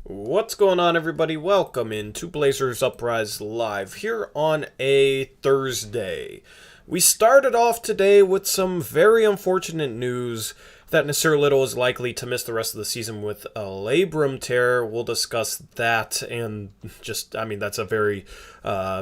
What's going on, everybody? Welcome into Blazers Uprise Live here on a Thursday. We started off today with some very unfortunate news that Nasir Little is likely to miss the rest of the season with a labrum tear. We'll discuss that, and that's a very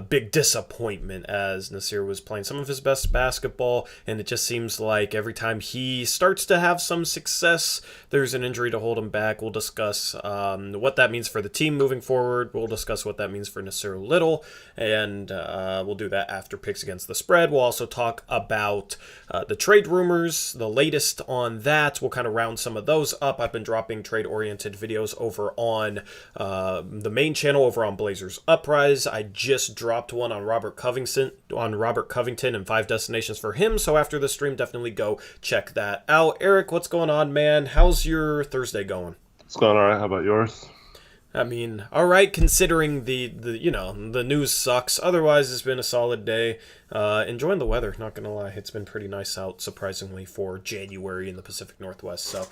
big disappointment as Nassir was playing some of his best basketball, and it just seems like every time he starts to have some success, there's an injury to hold him back. We'll discuss what that means for the team moving forward. We'll discuss what that means for Nasir Little, and we'll do that after picks against the spread. We'll also talk about the trade rumors, the latest on that. We'll kind of round some of those up. I've been dropping trade-oriented videos over on the main channel over on Blazers Uprise. I just dropped one on Robert Covington and 5 destinations for him. So after the stream, definitely go check that out. Eric, what's going on, man? How's your Thursday going? It's going all right. How about yours? I mean, all right, considering the news sucks. Otherwise, it's been a solid day. Enjoying the weather, not gonna lie. It's been pretty nice out, surprisingly, for January in the Pacific Northwest. So,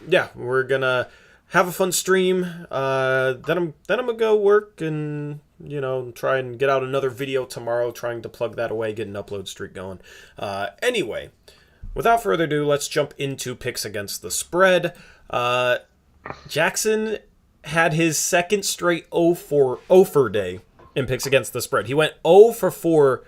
yeah, we're gonna have a fun stream. Then I'm gonna go work and try and get out another video tomorrow, trying to plug that away, get an upload streak going. Anyway, without further ado, let's jump into picks against the spread. Jackson had his second straight 0 for day in picks against the spread. He went 0 for 4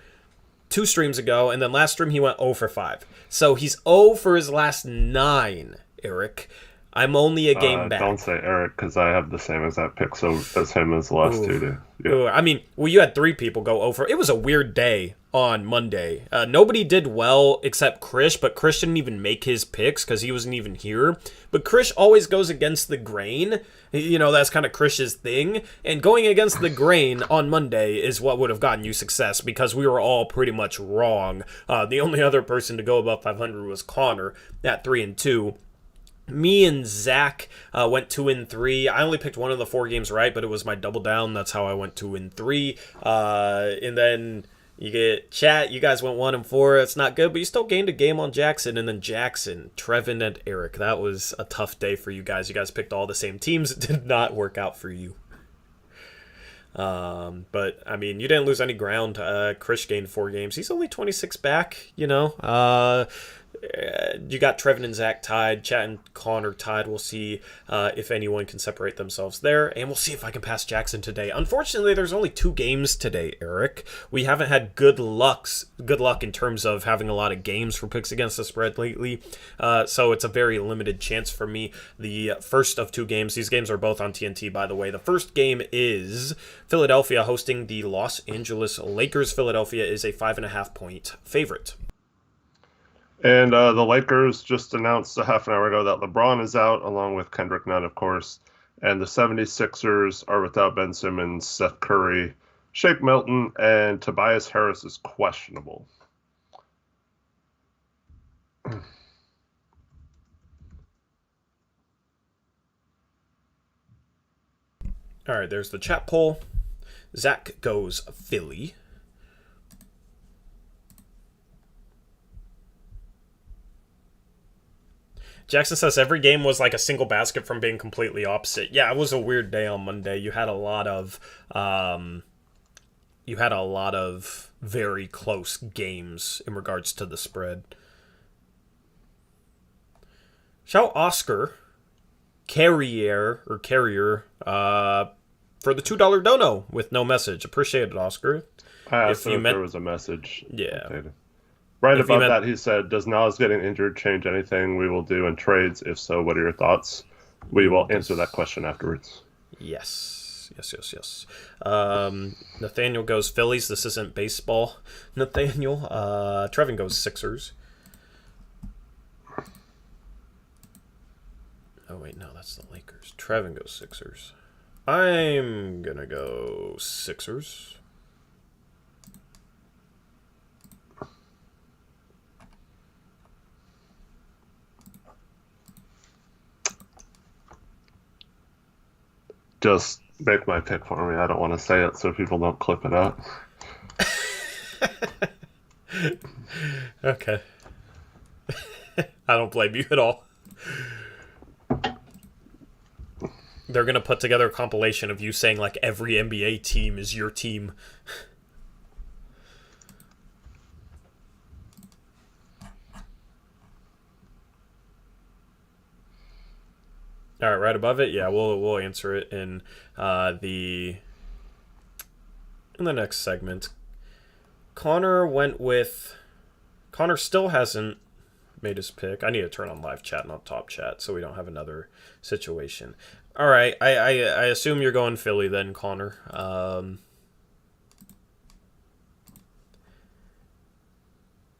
2 streams ago, and then last stream he went 0 for 5. So he's 0 for his last 9, Eric. I'm only a game back. Don't say Eric, because I have the same exact picks as him as the last two do. Yeah. I mean, you had 3 people go over. It was a weird day on Monday. Nobody did well except Krish, but Krish didn't even make his picks because he wasn't even here. But Krish always goes against the grain. That's kind of Krish's thing. And going against the grain on Monday is what would have gotten you success because we were all pretty much wrong. The only other person to go above 500 was Connor at 3-2. Me and Zach went 2-3. I only picked one of the 4 games right, but it was my double down. That's how I went 2-3. And then you get chat. You guys went 1-4. It's not good, but you still gained a game on Jackson. And then Jackson, Trevin, and Eric. That was a tough day for you guys. You guys picked all the same teams. It did not work out for you. But I mean, you didn't lose any ground. Krish gained 4 games. He's only 26 back. You got Trevin and Zach tied. Chat and Connor tied. We'll see if anyone can separate themselves there. And we'll see if I can pass Jackson today. Unfortunately, there's only 2 games today, Eric. We haven't had good luck in terms of having a lot of games for picks against the spread lately. So it's a very limited chance for me. The first of 2 games. These games are both on TNT, by the way. The first game is Philadelphia hosting the Los Angeles Lakers. Philadelphia is a 5.5-point favorite. And the Lakers just announced a half an hour ago that LeBron is out, along with Kendrick Nunn, of course. And the 76ers are without Ben Simmons, Seth Curry, Shake Milton, and Tobias Harris is questionable. All right, there's the chat poll. Zach goes Philly. Jackson says every game was like a single basket from being completely opposite. Yeah, it was a weird day on Monday. You had a lot of very close games in regards to the spread. Shout Oscar Carrier for the $2 dono with no message. Appreciate it, Oscar. I asked if there was a message. Yeah. Updated. Right above that, he said, does Nas getting injured change anything we will do in trades? If so, what are your thoughts? We will answer that question afterwards. Yes. Nathaniel goes Phillies. This isn't baseball. Nathaniel. Trevin goes Sixers. Oh, wait, no, that's the Lakers. Trevin goes Sixers. I'm going to go Sixers. Just make my pick for me. I don't want to say it so people don't clip it out. Okay. I don't blame you at all. They're gonna put together a compilation of you saying like every NBA team is your team. All right, right above it. Yeah, we'll answer it in the next segment. Connor still hasn't made his pick. I need to turn on live chat, not top chat, so we don't have another situation. All right, I assume you're going Philly then, Connor.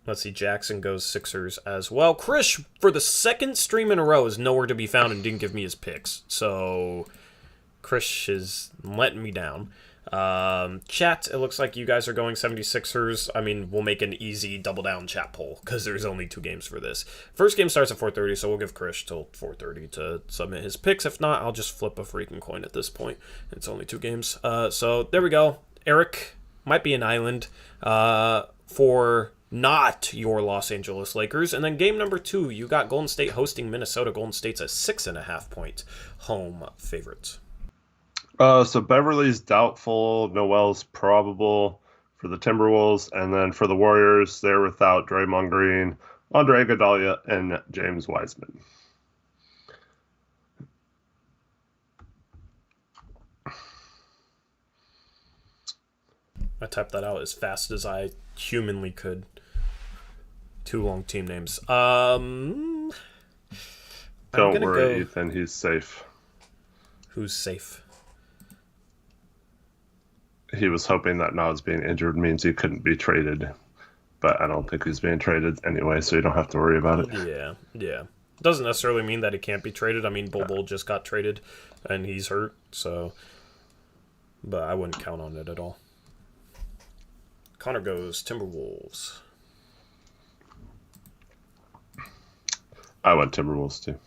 Let's see, Jackson goes Sixers as well. Krish, for the second stream in a row, is nowhere to be found and didn't give me his picks. So, Krish is letting me down. Chat, it looks like you guys are going 76ers. I mean, we'll make an easy double down chat poll because there's only 2 games for this. First game starts at 4:30, so we'll give Krish till 4:30 to submit his picks. If not, I'll just flip a freaking coin at this point. It's only 2 games. So there we go. Eric might be an island for not your Los Angeles Lakers. And then game number 2, you got Golden State hosting Minnesota. Golden State's a 6.5 point home favorite. So Beverly's doubtful, Noel's probable for the Timberwolves, and then for the Warriors, they're without Draymond Green, Andre Iguodala, and James Wiseman. I typed that out as fast as I humanly could. 2 long team names. Don't worry, Ethan. He's safe. Who's safe? He was hoping that Nas being injured means he couldn't be traded, but I don't think he's being traded anyway, so you don't have to worry about it. Yeah. Doesn't necessarily mean that he can't be traded. I mean, Bol just got traded, and he's hurt, so... But I wouldn't count on it at all. Connor goes Timberwolves. I went Timberwolves, too.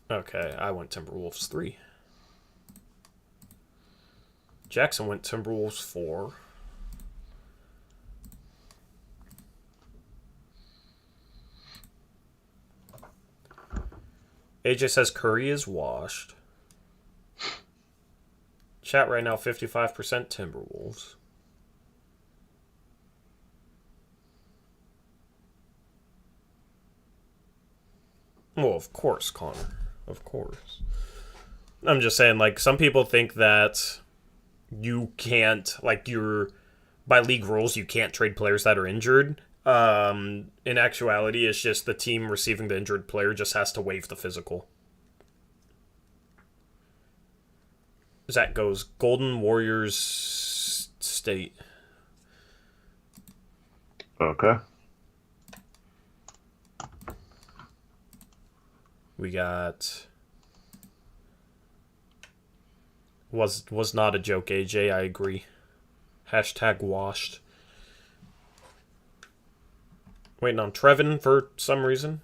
Okay, I went Timberwolves 3. Jackson went Timberwolves 4. AJ says Curry is washed. Chat right now, 55% Timberwolves. Well, of course, Connor. Of course. I'm just saying, like, some people think that you can't, like, by league rules, you can't trade players that are injured. In actuality, it's just the team receiving the injured player just has to waive the physical. Zach goes Golden Warriors State. Okay. We got... Was not a joke, AJ. I agree. Hashtag washed. Waiting on Trevin for some reason.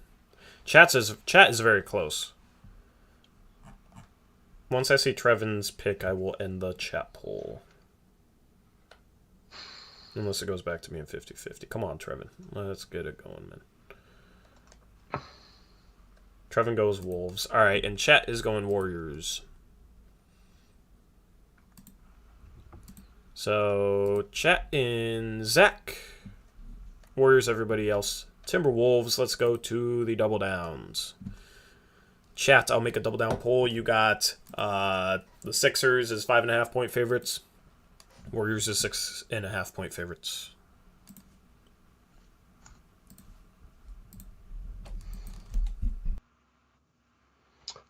Chat is very close. Once I see Trevin's pick, I will end the chat poll. Unless it goes back to me in 50-50. Come on, Trevin. Let's get it going, man. Trevin goes Wolves. Alright, and chat is going Warriors. So, chat in Zach. Warriors, everybody else. Timberwolves, let's go to the double downs. Chat, I'll make a double down poll. You got the Sixers as 5.5 point favorites. Warriors is 6.5 point favorites.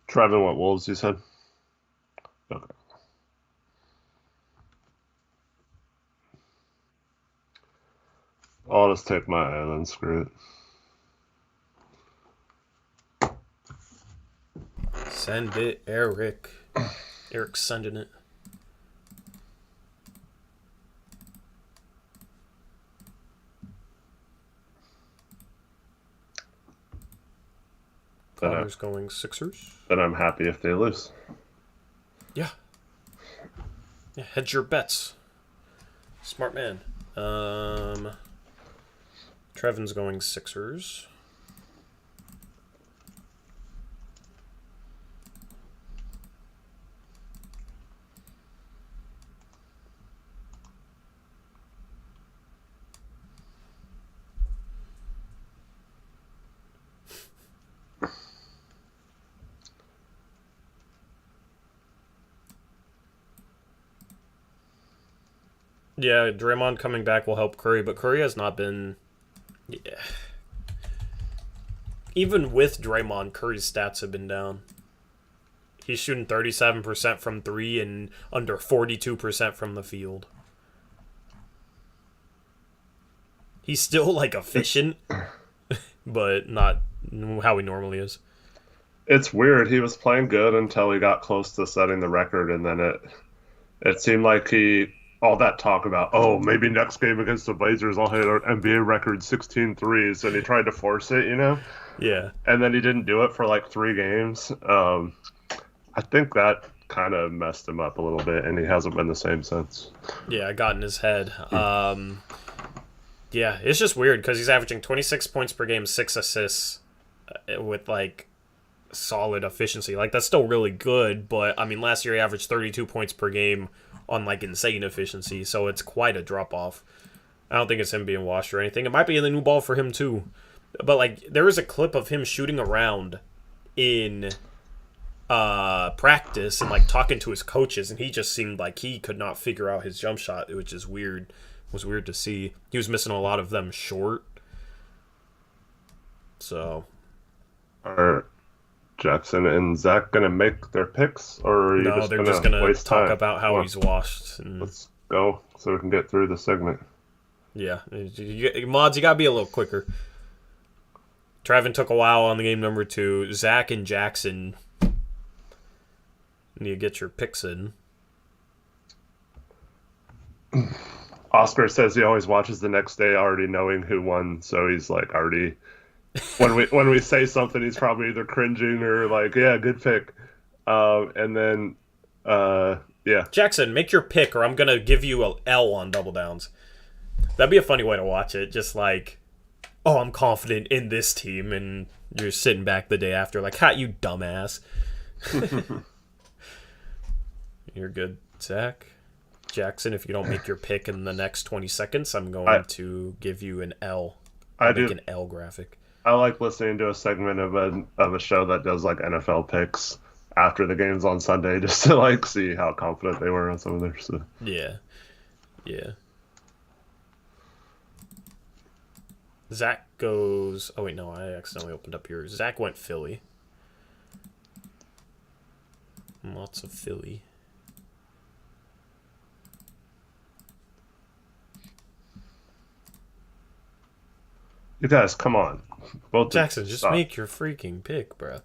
Trevin went Wolves, you said? Okay. I'll just take my island, screw it. Send it, Eric. Eric's sending it. Connor's going Sixers. Then I'm happy if they lose. Yeah. Yeah, hedge your bets. Smart man. Trevin's going Sixers. Yeah, Draymond coming back will help Curry, but Curry has not been. Yeah. Even with Draymond, Curry's stats have been down. He's shooting 37% from three and under 42% from the field. He's still, like, efficient, but not how he normally is. It's weird. He was playing good until he got close to setting the record, and then it seemed like all that talk about, oh, maybe next game against the Blazers I'll hit an NBA record 16 threes, and he tried to force it, Yeah. And then he didn't do it for like 3 games. I think that kind of messed him up a little bit, and he hasn't been the same since. Yeah, I got in his head. Yeah, it's just weird because he's averaging 26 points per game, 6 assists with, like, solid efficiency. Like, that's still really good, but, I mean, last year he averaged 32 points per game on, like, insane efficiency, so it's quite a drop-off. I don't think it's him being washed or anything. It might be in the new ball for him, too. But, like, there is a clip of him shooting around in practice and, like, talking to his coaches, and he just seemed like he could not figure out his jump shot, which is weird. It was weird to see. He was missing a lot of them short. So. Are Jackson and Zach going to make their picks, or are you no, just they're just going to talk time? about how he's washed. And... Let's go so we can get through the segment. Yeah. Mods, you got to be a little quicker. Trevin took a while on the game number 2. Zach and Jackson need to get your picks in. Oscar says he always watches the next day already knowing who won, so he's like already when we say something he's probably either cringing or like, yeah, good pick. And then yeah. Jackson, make your pick or I'm gonna give you a L on double downs. That'd be a funny way to watch it, just like, oh, I'm confident in this team, and you're sitting back the day after like, ha, you dumbass. You're good, Zach. Jackson, if you don't make your pick in the next 20 seconds, I'm going to give you an L. Make an L graphic. I like listening to a segment of a show that does like NFL picks after the games on Sunday, just to like see how confident they were on some of their stuff. Yeah. Zach goes... Oh, wait, no, I accidentally opened up yours. Zach went Philly. Lots of Philly. You guys, come on. Both Jackson, just make your freaking pick, bro.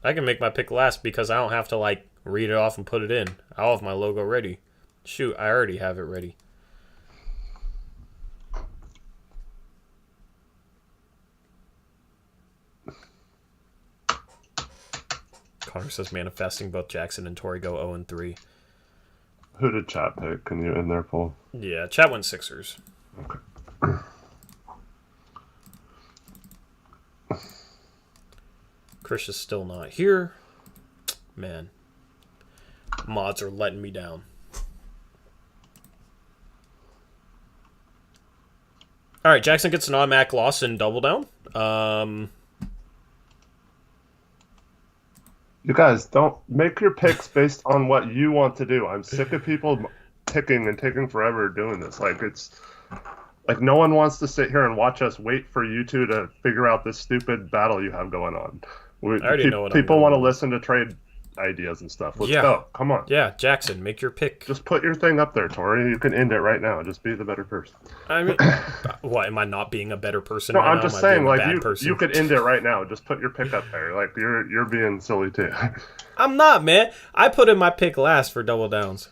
I can make my pick last because I don't have to, like, read it off and put it in. I'll have my logo ready. Shoot, I already have it ready. Connor says manifesting both Jackson and Tori go 0-3. Who did chat pick? Can you in their poll? Yeah, chat went Sixers. Okay. Chris is still not here. Man. Mods are letting me down. Alright, Jackson gets an automatic loss in double down. You guys, don't make your picks based on what you want to do. I'm sick of people picking and taking forever doing this. Like, it's... Like, no one wants to sit here and watch us wait for you two to figure out this stupid battle you have going on. I already know what people want to listen to trade ideas and stuff. Let's go. Come on. Yeah, Jackson, make your pick. Just put your thing up there, Tori. You can end it right now. Just be the better person. I mean, what, am I not being a better person no, right I'm now? just saying, like, you could end it right now. Just put your pick up there. Like, you're being silly, too. I'm not, man. I put in my pick last for double downs.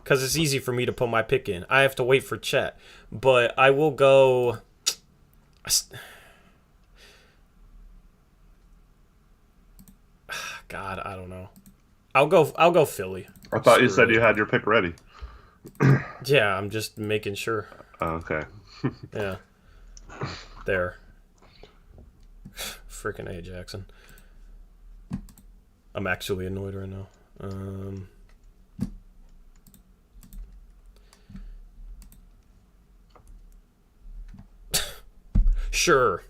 Because it's easy for me to put my pick in. I have to wait for chat. But I will go... God, I don't know. I'll go Philly. I thought you said you had your pick ready. Yeah, I'm just making sure. Oh, okay. Yeah. There. Freaking A, Jackson. I'm actually annoyed right now. Sure.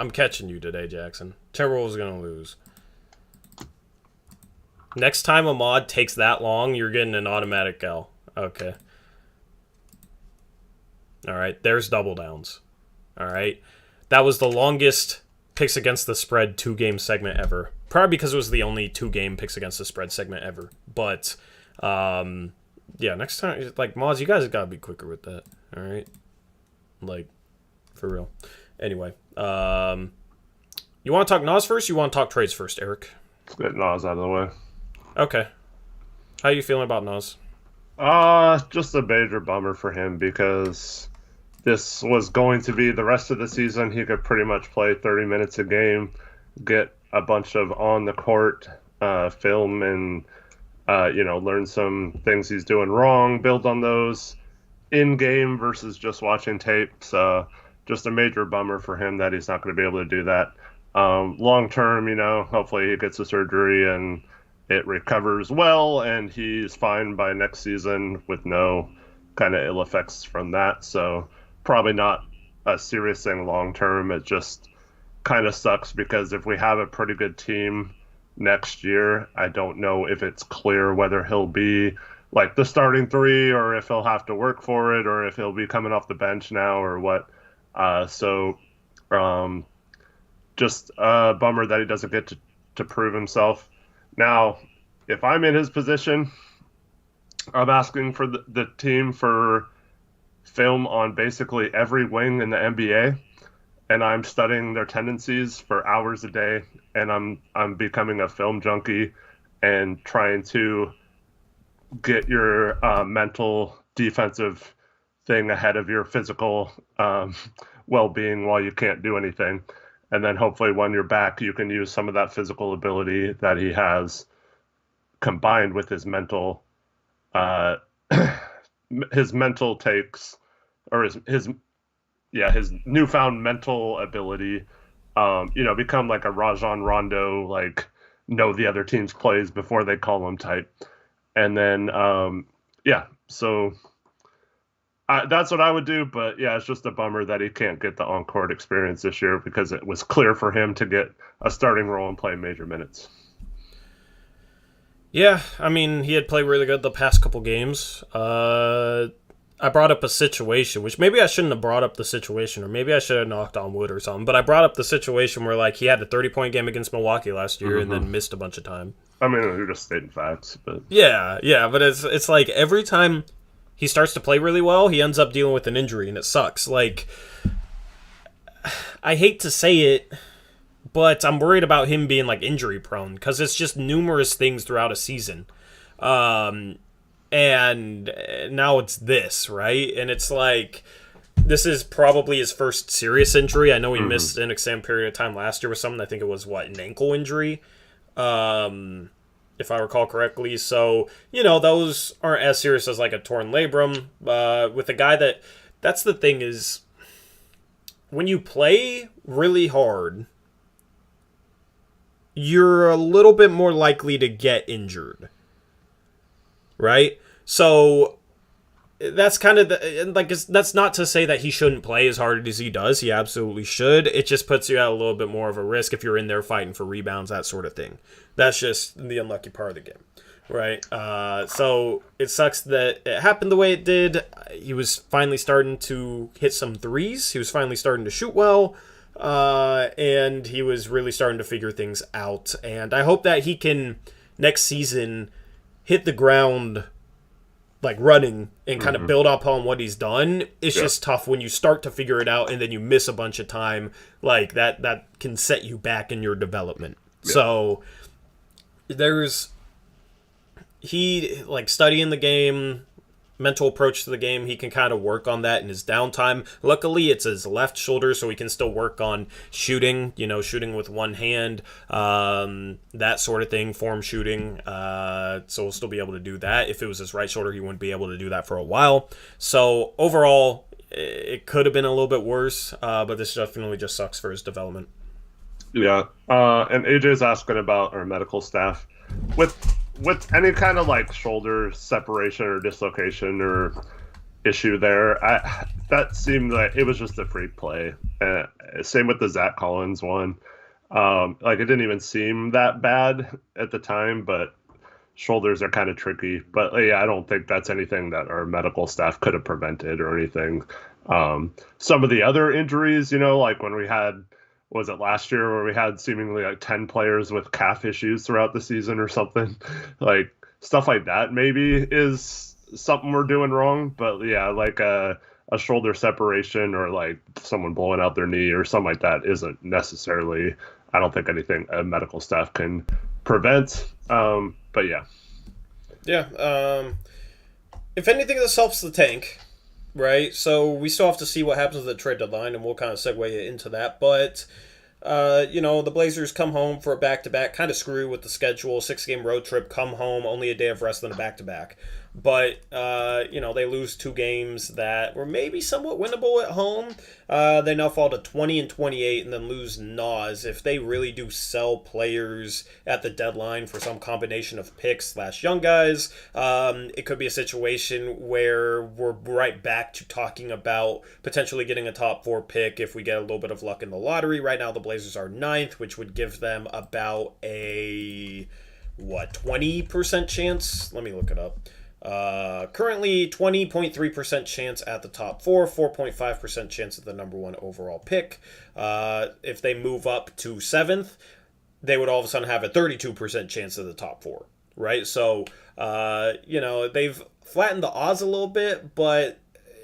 I'm catching you today, Jackson. Timberwolves gonna lose. Next time a mod takes that long, you're getting an automatic L. Okay. All right. There's double downs. All right. That was the longest picks against the spread 2-game segment ever. Probably because it was the only 2-game picks against the spread segment ever. But, yeah, next time, like, mods, you guys got to be quicker with that. All right. Like, for real. Anyway, you want to talk Nas first? Or you want to talk trades first, Eric? Let's get Nas out of the way. Okay. How you feeling about Nas? Just a major bummer for him because this was going to be the rest of the season. He could pretty much play 30 minutes a game, get a bunch of on the court film, and learn some things he's doing wrong, build on those in game versus just watching tape. So just a major bummer for him that he's not going to be able to do that. Long term, hopefully he gets a surgery and it recovers well and he's fine by next season with no kind of ill effects from that. So probably not a serious thing long term. It just kind of sucks because if we have a pretty good team next year, I don't know if it's clear whether he'll be like the starting 3 or if he'll have to work for it or if he'll be coming off the bench now or what. Just a bummer that he doesn't get to prove himself. Now, if I'm in his position, I'm asking for the team for film on basically every wing in the NBA, and I'm studying their tendencies for hours a day, and I'm becoming a film junkie and trying to get your mental defensive thing ahead of your physical well-being while you can't do anything. And then hopefully when you're back, you can use some of that physical ability that he has combined with his mental takes or his newfound mental ability, become like a Rajon Rondo, like know the other team's plays before they call him type. And then, so that's what I would do. But yeah, it's just a bummer that he can't get the on-court experience this year because it was clear for him to get a starting role and play major minutes. Yeah, I mean, he had played really good the past couple games. I brought up a situation, which maybe I shouldn't have brought up the situation, or maybe I should have knocked on wood or something, but I brought up the situation where, like, he had a 30-point game against Milwaukee last year and then missed a bunch of time. I mean, you're just stating facts, but... Yeah, but it's like every time he starts to play really well, he ends up dealing with an injury, and it sucks. Like, I hate to say it, but I'm worried about him being, like, injury-prone, because it's just numerous things throughout a season. And now it's this, right? And it's like, this is probably his first serious injury. I know he missed an extended period of time last year with something. I think it was, an ankle injury, if I recall correctly. So, those aren't as serious as, like, a torn labrum. With a guy that's the thing is, when you play really hard, you're a little bit more likely to get injured. Right? So that's kind of that's not to say that he shouldn't play as hard as he does. He absolutely should. It just puts you at a little bit more of a risk if you're in there fighting for rebounds, that sort of thing. That's just the unlucky part of the game. Right? So it sucks that it happened the way it did. He was finally starting to hit some threes. He was finally starting to shoot well. And he was really starting to figure things out. And I hope that he can, next season, hit the ground like running and kind of build upon what he's done. It's just tough when you start to figure it out and then you miss a bunch of time. Like that can set you back in your development. Yeah. So he studying the game, mental approach to the game, he can kind of work on that in his downtime. Luckily, it's his left shoulder, so he can still work on shooting, shooting with one hand, that sort of thing, form shooting. So he'll still be able to do that. If it was his right shoulder, he wouldn't be able to do that for a while. So overall, it could have been a little bit worse, but this definitely just sucks for his development. Yeah, and AJ's asking about our medical staff. With any kind of shoulder separation or dislocation or issue there, that seemed like it was just a freak play. Same with the Zach Collins one. It didn't even seem that bad at the time, but shoulders are kind of tricky. But yeah, I don't think that's anything that our medical staff could have prevented or anything. Some of the other injuries, like when we had, was it last year where we had seemingly like 10 players with calf issues throughout the season or something? Like stuff like that maybe is something we're doing wrong. But yeah, like a shoulder separation or like someone blowing out their knee or something like that isn't necessarily, I don't think, anything a medical staff can prevent. But yeah. Yeah. If anything, this helps the tank, right? So we still have to see what happens with the trade deadline, and we'll kind of segue into that. But the Blazers come home for a back-to-back, kind of screwy with the schedule, 6-game road trip, come home, only a day of rest, then a back-to-back. But, they lose 2 games that were maybe somewhat winnable at home. They now fall to 20-28 and then lose Nas. If they really do sell players at the deadline for some combination of picks / young guys, it could be a situation where we're right back to talking about potentially getting a top 4 pick if we get a little bit of luck in the lottery. Right now, the Blazers are 9th, which would give them about a 20% chance? Let me look it up. Currently 20.3% chance at the top 4, 4.5% chance at the number 1 overall pick. If they move up to 7th, they would all of a sudden have a 32% chance of the top 4, right? So, they've flattened the odds a little bit, but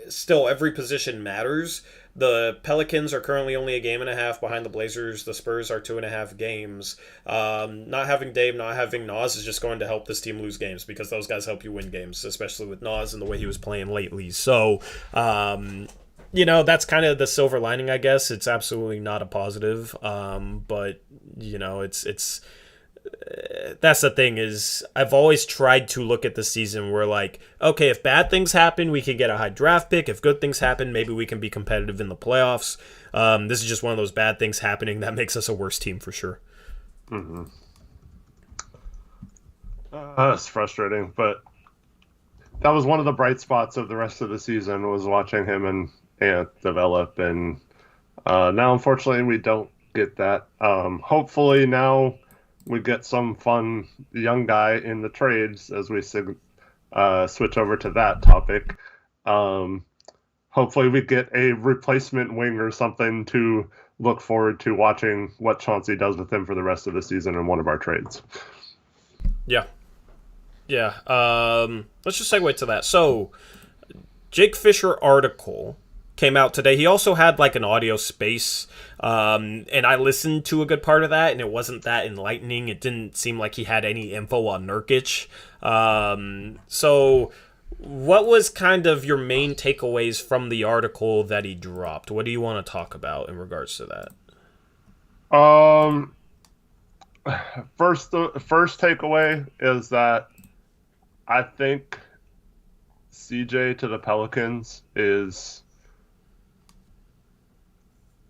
still every position matters. The Pelicans are currently only a game and a half behind the Blazers. The Spurs are 2.5 games. Not having Dave, not having Nas is just going to help this team lose games because those guys help you win games, especially with Nas and the way he was playing lately. So, that's kind of the silver lining, I guess. It's absolutely not a positive, but it's that's the thing is I've always tried to look at the season where like, okay, if bad things happen, we can get a high draft pick. If good things happen, maybe we can be competitive in the playoffs. This is just one of those bad things happening that makes us a worse team for sure. Mm-hmm. That's frustrating, but that was one of the bright spots of the rest of the season was watching him and develop. And now, unfortunately, we don't get that. Hopefully now we get some fun young guy in the trades as we switch over to that topic. Hopefully we get a replacement wing or something to look forward to watching what Chauncey does with him for the rest of the season in one of our trades. Yeah. Yeah. Let's just segue to that. So, Jake Fisher article came out today. He also had like an audio space, and I listened to a good part of that, and it wasn't that enlightening. It didn't seem like he had any info on Nurkic. So what was kind of your main takeaways from the article that he dropped? What do you want to talk about in regards to that? First takeaway is that I think CJ to the Pelicans is,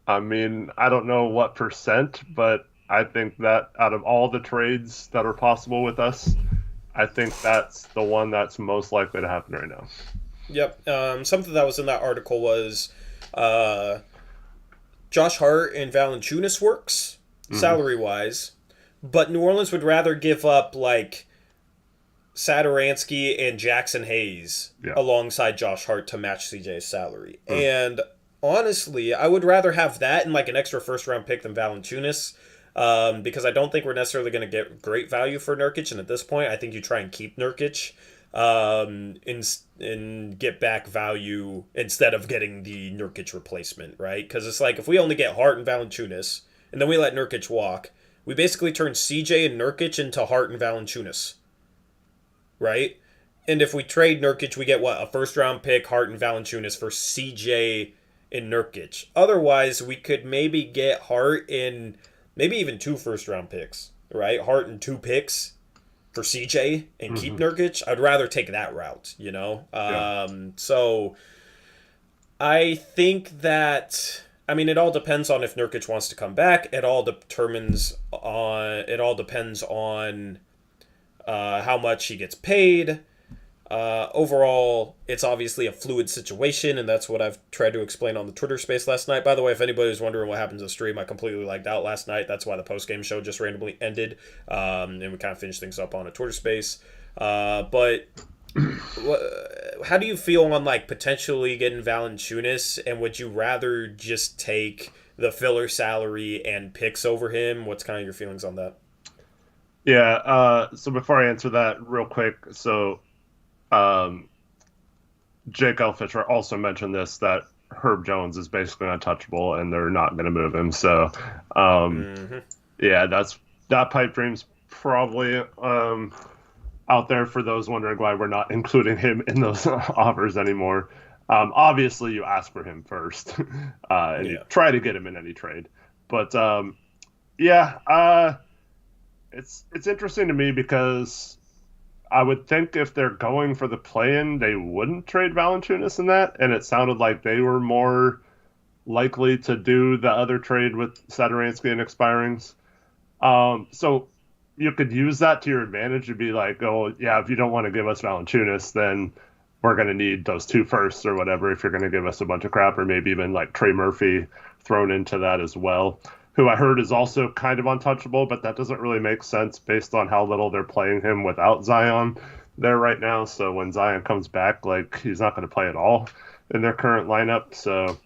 I mean, I don't know what percent, but I think that out of all the trades that are possible with us, I think that's the one that's most likely to happen right now. Yep. Something that was in that article was Josh Hart and Valanciunas works, salary-wise, but New Orleans would rather give up, like, Satoransky and Jackson Hayes alongside Josh Hart to match CJ's salary. And honestly, I would rather have that and like an extra first-round pick than Valanciunas, because I don't think we're necessarily going to get great value for Nurkic. And at this point, I think you try and keep Nurkic and get back value instead of getting the Nurkic replacement, right? Because it's like if we only get Hart and Valanciunas and then we let Nurkic walk, we basically turn CJ and Nurkic into Hart and Valanciunas, right? And if we trade Nurkic, we get what? A first-round pick, Hart and Valanciunas for CJ in Nurkic. Otherwise, we could maybe get Hart in maybe even 2 first-round picks, right? Hart and 2 picks for CJ and keep Nurkic. I'd rather take that route, you know? So I think that, I mean, it all depends on if Nurkic wants to come back. It all depends on how much he gets paid. Overall, it's obviously a fluid situation, and that's what I've tried to explain on the Twitter space last night. By the way, if anybody's wondering what happens to stream, I completely lagged out last night. That's why the post game show just randomly ended, and we kind of finished things up on a Twitter space. But how do you feel on like potentially getting Valanciunas, and would you rather just take the filler salary and picks over him? What's kind of your feelings on that? Yeah. So before I answer that, real quick, so um, Jake Elfisher also mentioned this that Herb Jones is basically untouchable, and they're not going to move him. So, Mm-hmm. yeah, that pipe dream's probably out there for those wondering why we're not including him in those offers anymore. Obviously, you ask for him first, and you Yeah. try to get him in any trade. But yeah, it's interesting to me because I would think if they're going for the play-in, they wouldn't trade Valanciunas in that, and it sounded like they were more likely to do the other trade with Satoransky and expirings. So you could use that to your advantage to be like, oh yeah, if you don't want to give us Valanciunas, then we're going to need those two firsts or whatever if you're going to give us a bunch of crap, or maybe even like Trey Murphy thrown into that as well, who I heard is also kind of untouchable, but that doesn't really make sense based on how little they're playing him without Zion there right now. So when Zion comes back, like he's not going to play at all in their current lineup. So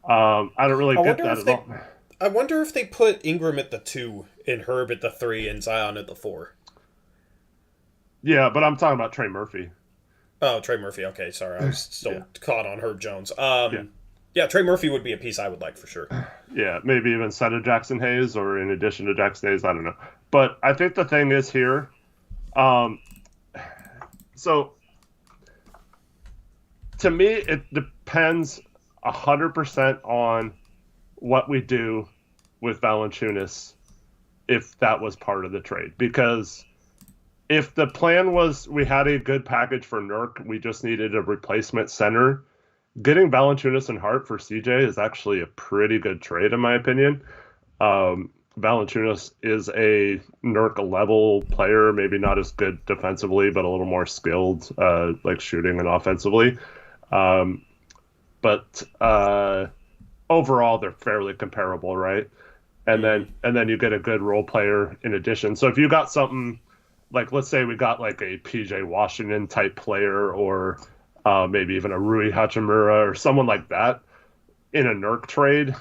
I don't really I get wonder that if at all. I wonder if they put Ingram at the 2 and Herb at the 3 and Zion at the 4. Yeah, but I'm talking about Trey Murphy. Oh, Trey Murphy. Okay, sorry, I was Yeah, still caught on Herb Jones. yeah, Yeah, Trey Murphy would be a piece I would like for sure. yeah. Maybe even instead of Jackson Hayes or in addition to Jackson Hayes. I don't know. But I think the thing is here. Um, so to me, it depends 100% on what we do with Valanciunas if that was part of the trade. Because if the plan was we had a good package for Nurk, we just needed a replacement center, getting Valanciunas and Hart for CJ is actually a pretty good trade, in my opinion. Valanciunas is a Nurk level player, maybe not as good defensively, but a little more skilled, like shooting and offensively. Um, but overall, they're fairly comparable, right? And then you get a good role player in addition. So if you got something like, let's say we got like a PJ Washington type player, or maybe even a Rui Hachimura or someone like that in a Nurk trade,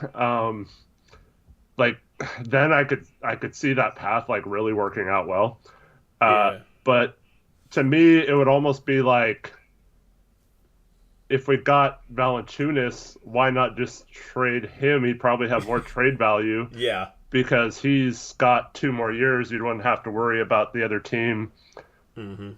like then I could see that path like really working out well. Yeah. But to me, it would almost be like if we got Valanciunas, why not just trade him? He'd probably have more trade value Yeah. because he's got 2 more years. You wouldn't have to worry about the other team, Mm-hmm.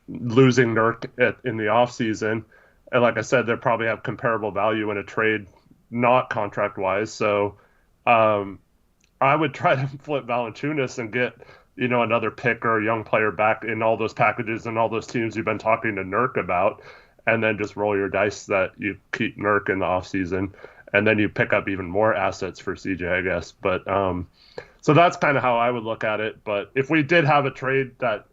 losing Nurk in the offseason. And like I said, they probably have comparable value in a trade, not contract wise. So I would try to flip Valanciunas and get, another pick or a young player back in all those packages and all those teams you've been talking to Nurk about, and then just roll your dice that you keep Nurk in the offseason, and then you pick up even more assets for CJ, I guess. But so that's kind of how I would look at it. But if we did have a trade that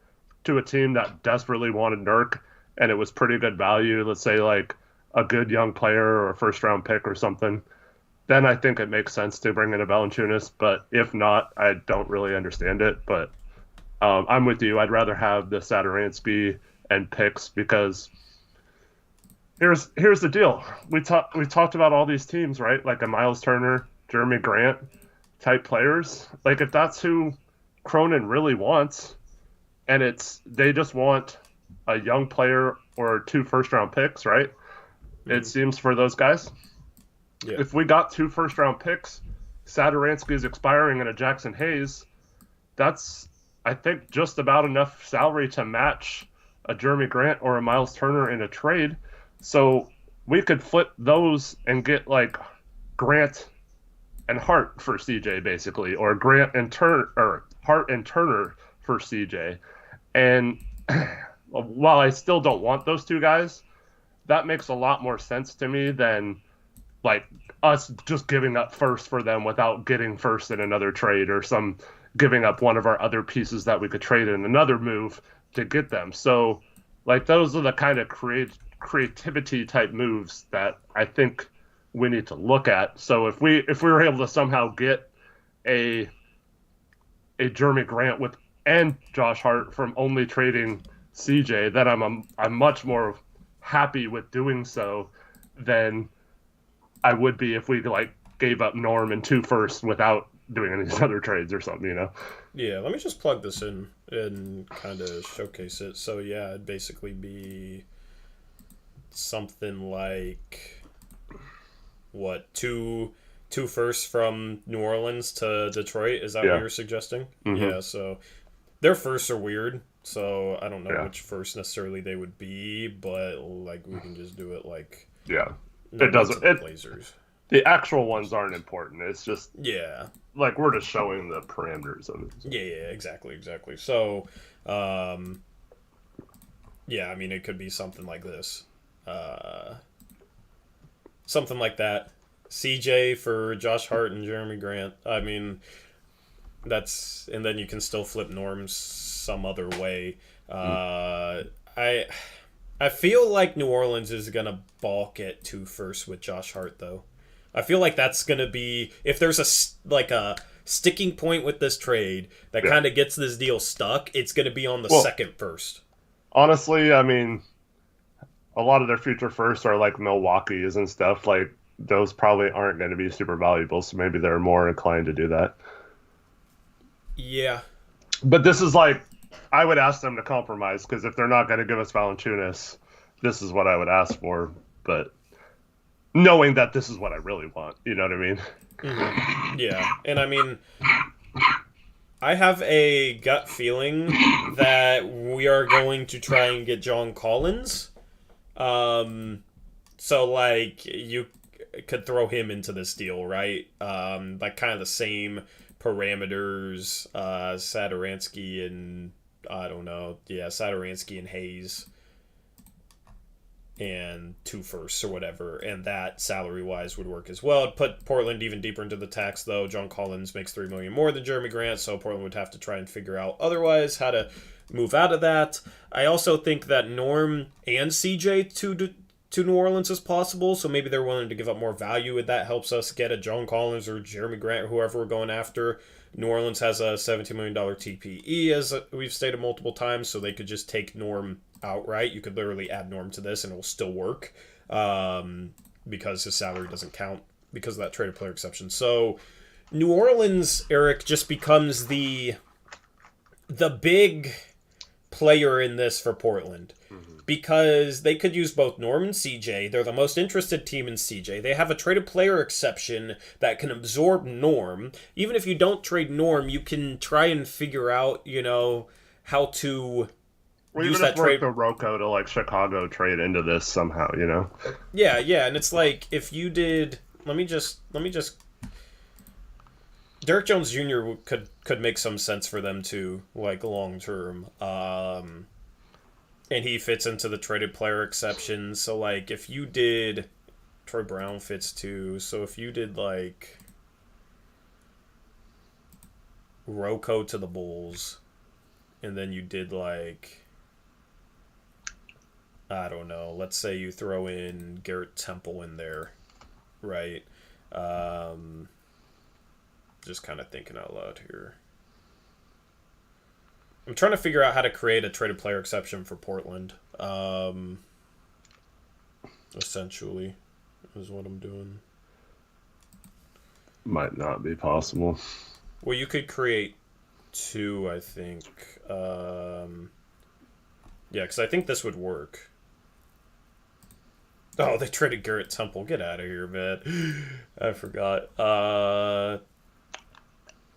to a team that desperately wanted Nurk and it was pretty good value, let's say like a good young player or a first round pick or something, then I think it makes sense to bring in a Valanciunas. But if not, I don't really understand it. But I'm with you. I'd rather have the Satoransky and picks because here's the deal. We talked about all these teams, right? Like a Miles Turner, Jeremy Grant type players. Like if that's who Cronin really wants, and they just want a young player or 2 first round picks, right? Mm-hmm. It seems for those guys. Yeah. If we got 2 first round picks, Satoransky is expiring and a Jackson Hayes, that's I think just about enough salary to match a Jeremy Grant or a Miles Turner in a trade. So we could flip those and get like Grant and Hart for CJ basically, or Grant and Turner, or Hart and Turner for CJ. And while I still don't want those 2 guys, that makes a lot more sense to me than like us just giving up first for them without getting first in another trade, or giving up one of our other pieces that we could trade in another move to get them. So Like those are the kind of creativity type moves that I think we need to look at. So if we were able to somehow get a Jeremy Grant with and Josh Hart from only trading CJ, then I'm much more happy with doing so than I would be if we like gave up Norm and 2 firsts without doing any of these other trades or something, you know? Yeah, let me just plug this in and kind of showcase it. So yeah, it'd basically be something like what two firsts from New Orleans to Detroit. Is that what you're suggesting? Mm-hmm. Yeah. So their firsts are weird. So I don't know Yeah. which first necessarily they would be, but like we can just do it like it doesn't. Blazers. The actual ones aren't important. It's just like we're just showing the parameters of it. So. Yeah, exactly. So, I mean, it could be something like this, something like that. CJ for Josh Hart and Jeremy Grant. I mean, and then you can still flip norms some other way. I feel like New Orleans is gonna balk at 2 firsts with Josh Hart though. I feel like that's going to be, if there's a sticking point with this trade that kind of gets this deal stuck, it's going to be on the second first. Honestly, I mean, a lot of their future firsts are like Milwaukee's and stuff. Like, those probably aren't going to be super valuable, so maybe they're more inclined to do that. Yeah. But this is like, I would ask them to compromise, because if they're not going to give us Valanciunas, this is what I would ask for. But knowing that this is what I really want, you know what I mean? Mm-hmm. Yeah, and I mean, I have a gut feeling that we are going to try and get John Collins. So like you could throw him into this deal, right? Like kind of the same parameters, Satoransky and Satoransky and Hayes. And 2 firsts or whatever, and that salary-wise would work as well. It'd put Portland even deeper into the tax, though. John Collins makes $3 million more than Jeremy Grant, so Portland would have to try and figure out otherwise how to move out of that. I also think that Norm and CJ to New Orleans is possible, so maybe they're willing to give up more value, and that helps us get a John Collins or Jeremy Grant or whoever we're going after. New Orleans has a $17 million TPE, as we've stated multiple times, so they could just take Norm outright. You could literally add Norm to this and it will still work because his salary doesn't count because of that traded player exception. So New Orleans, Eric, just becomes the big player in this for Portland because they could use both Norm and CJ. They're the most interested team in CJ. They have a traded player exception that can absorb Norm. Even if you don't trade Norm, you can try and figure out, how to use that trade the Rocco to like Chicago trade into this somehow, Yeah, and it's like if you did. Let me just. Derek Jones Jr. could make some sense for them too, like long term. And he fits into the traded player exception. So like if you did, Troy Brown fits too. So if you did like Rocco to the Bulls, and then you did like, I don't know, let's say you throw in Garrett Temple in there, right? Just kind of thinking out loud here. I'm trying to figure out how to create a traded player exception for Portland. Essentially, is what I'm doing. Might not be possible. Well, you could create 2, I think. Yeah, because I think this would work. Oh, they traded Garrett Temple. Get out of here, man. I forgot.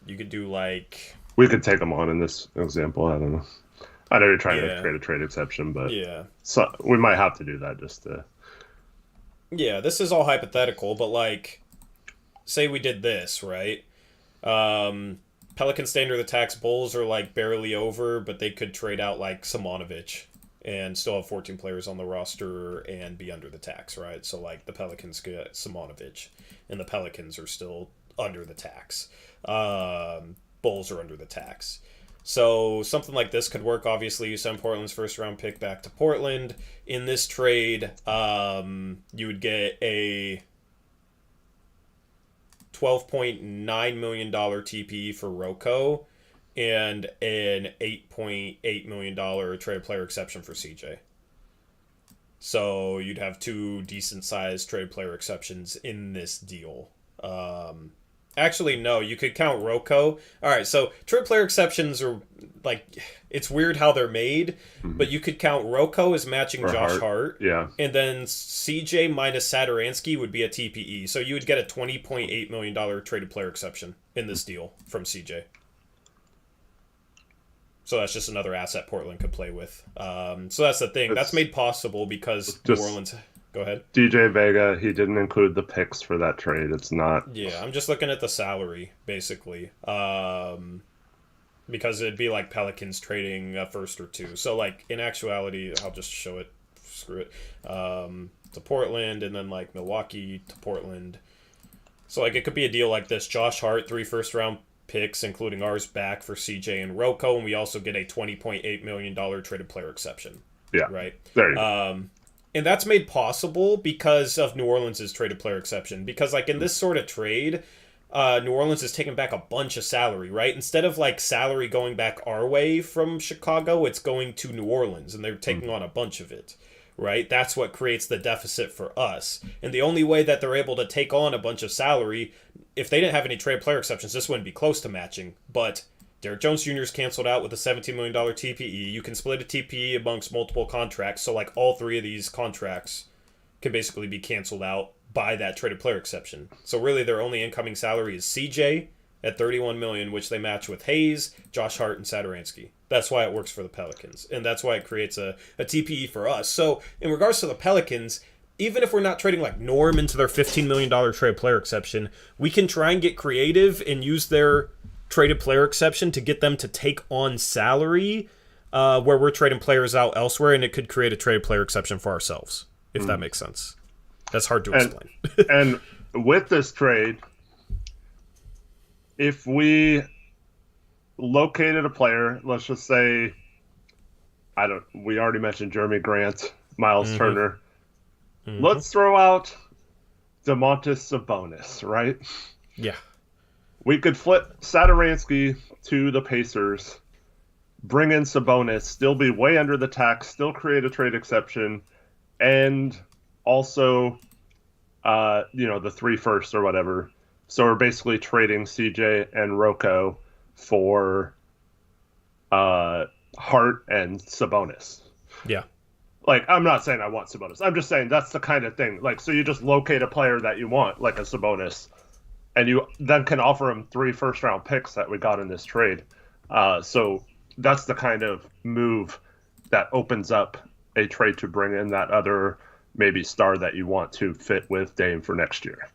You could do like... We could take them on in this example. I don't know. I know you're trying to create a trade exception, but so we might have to do that just to... Yeah, this is all hypothetical, but like, say we did this, right? Pelicans stay under the tax. Bulls are like barely over, but they could trade out like Simonovic and still have 14 players on the roster and be under the tax, right? So like the Pelicans get Simonovic, and the Pelicans are still under the tax. Bulls are under the tax. So something like this could work. Obviously, you send Portland's first round pick back to Portland. In this trade, you would get a $12.9 million TPE for Rocco and an $8.8 million trade player exception for CJ. So you'd have two decent sized trade player exceptions in this deal. Actually, no, you could count Rocco. All right, so trade player exceptions are like, it's weird how they're made, but you could count Rocco as matching Or Josh Hart. Yeah. And then CJ minus Sadaransky would be a TPE. So you would get a $20.8 million traded player exception in this deal from CJ. So that's just another asset Portland could play with. So that's the thing. That's made possible because New Orleans... Go ahead. DJ Vega, he didn't include the picks for that trade. It's not... Yeah, I'm just looking at the salary, basically. Because it'd be like Pelicans trading a first or two. So, like, in actuality, I'll just show it. Screw it. To Portland, and then, like, Milwaukee to Portland. So, like, it could be a deal like this. Josh Hart, 3 first-round picks, including ours, back for CJ and Rocco, and we also get a $20.8 million traded player exception. Yeah. Right? There you go. And that's made possible because of New Orleans' traded player exception. Because, like, in this sort of trade, New Orleans is taking back a bunch of salary, right? Instead of, like, salary going back our way from Chicago, it's going to New Orleans, and they're taking on a bunch of it, right? That's what creates the deficit for us. And the only way that they're able to take on a bunch of salary, if they didn't have any trade player exceptions, this wouldn't be close to matching. But Derrick Jones Jr. is canceled out with a $17 million TPE. You can split a TPE amongst multiple contracts, so like all 3 of these contracts can basically be canceled out by that traded player exception. So really their only incoming salary is CJ at $31 million, which they match with Hayes, Josh Hart, and Sadaransky. That's why it works for the Pelicans, and that's why it creates a TPE for us. So in regards to the Pelicans, even if we're not trading like Norm into their $15 million trade player exception, we can try and get creative and use their traded player exception to get them to take on salary where we're trading players out elsewhere, and it could create a traded player exception for ourselves, if that makes sense. That's hard to explain. And with this trade, if we located a player, let's just say, we already mentioned Jeremy Grant, Miles Turner. Let's throw out Domantas Sabonis, right? Yeah. We could flip Sadaransky to the Pacers, bring in Sabonis, still be way under the tax, still create a trade exception, and also, the 3 firsts or whatever. So we're basically trading CJ and Rocco for Hart and Sabonis. Yeah. Like, I'm not saying I want Sabonis. I'm just saying that's the kind of thing. Like, so you just locate a player that you want, like a Sabonis, and you then can offer him 3 first-round picks that we got in this trade. So that's the kind of move that opens up a trade to bring in that other maybe star that you want to fit with Dame for next year.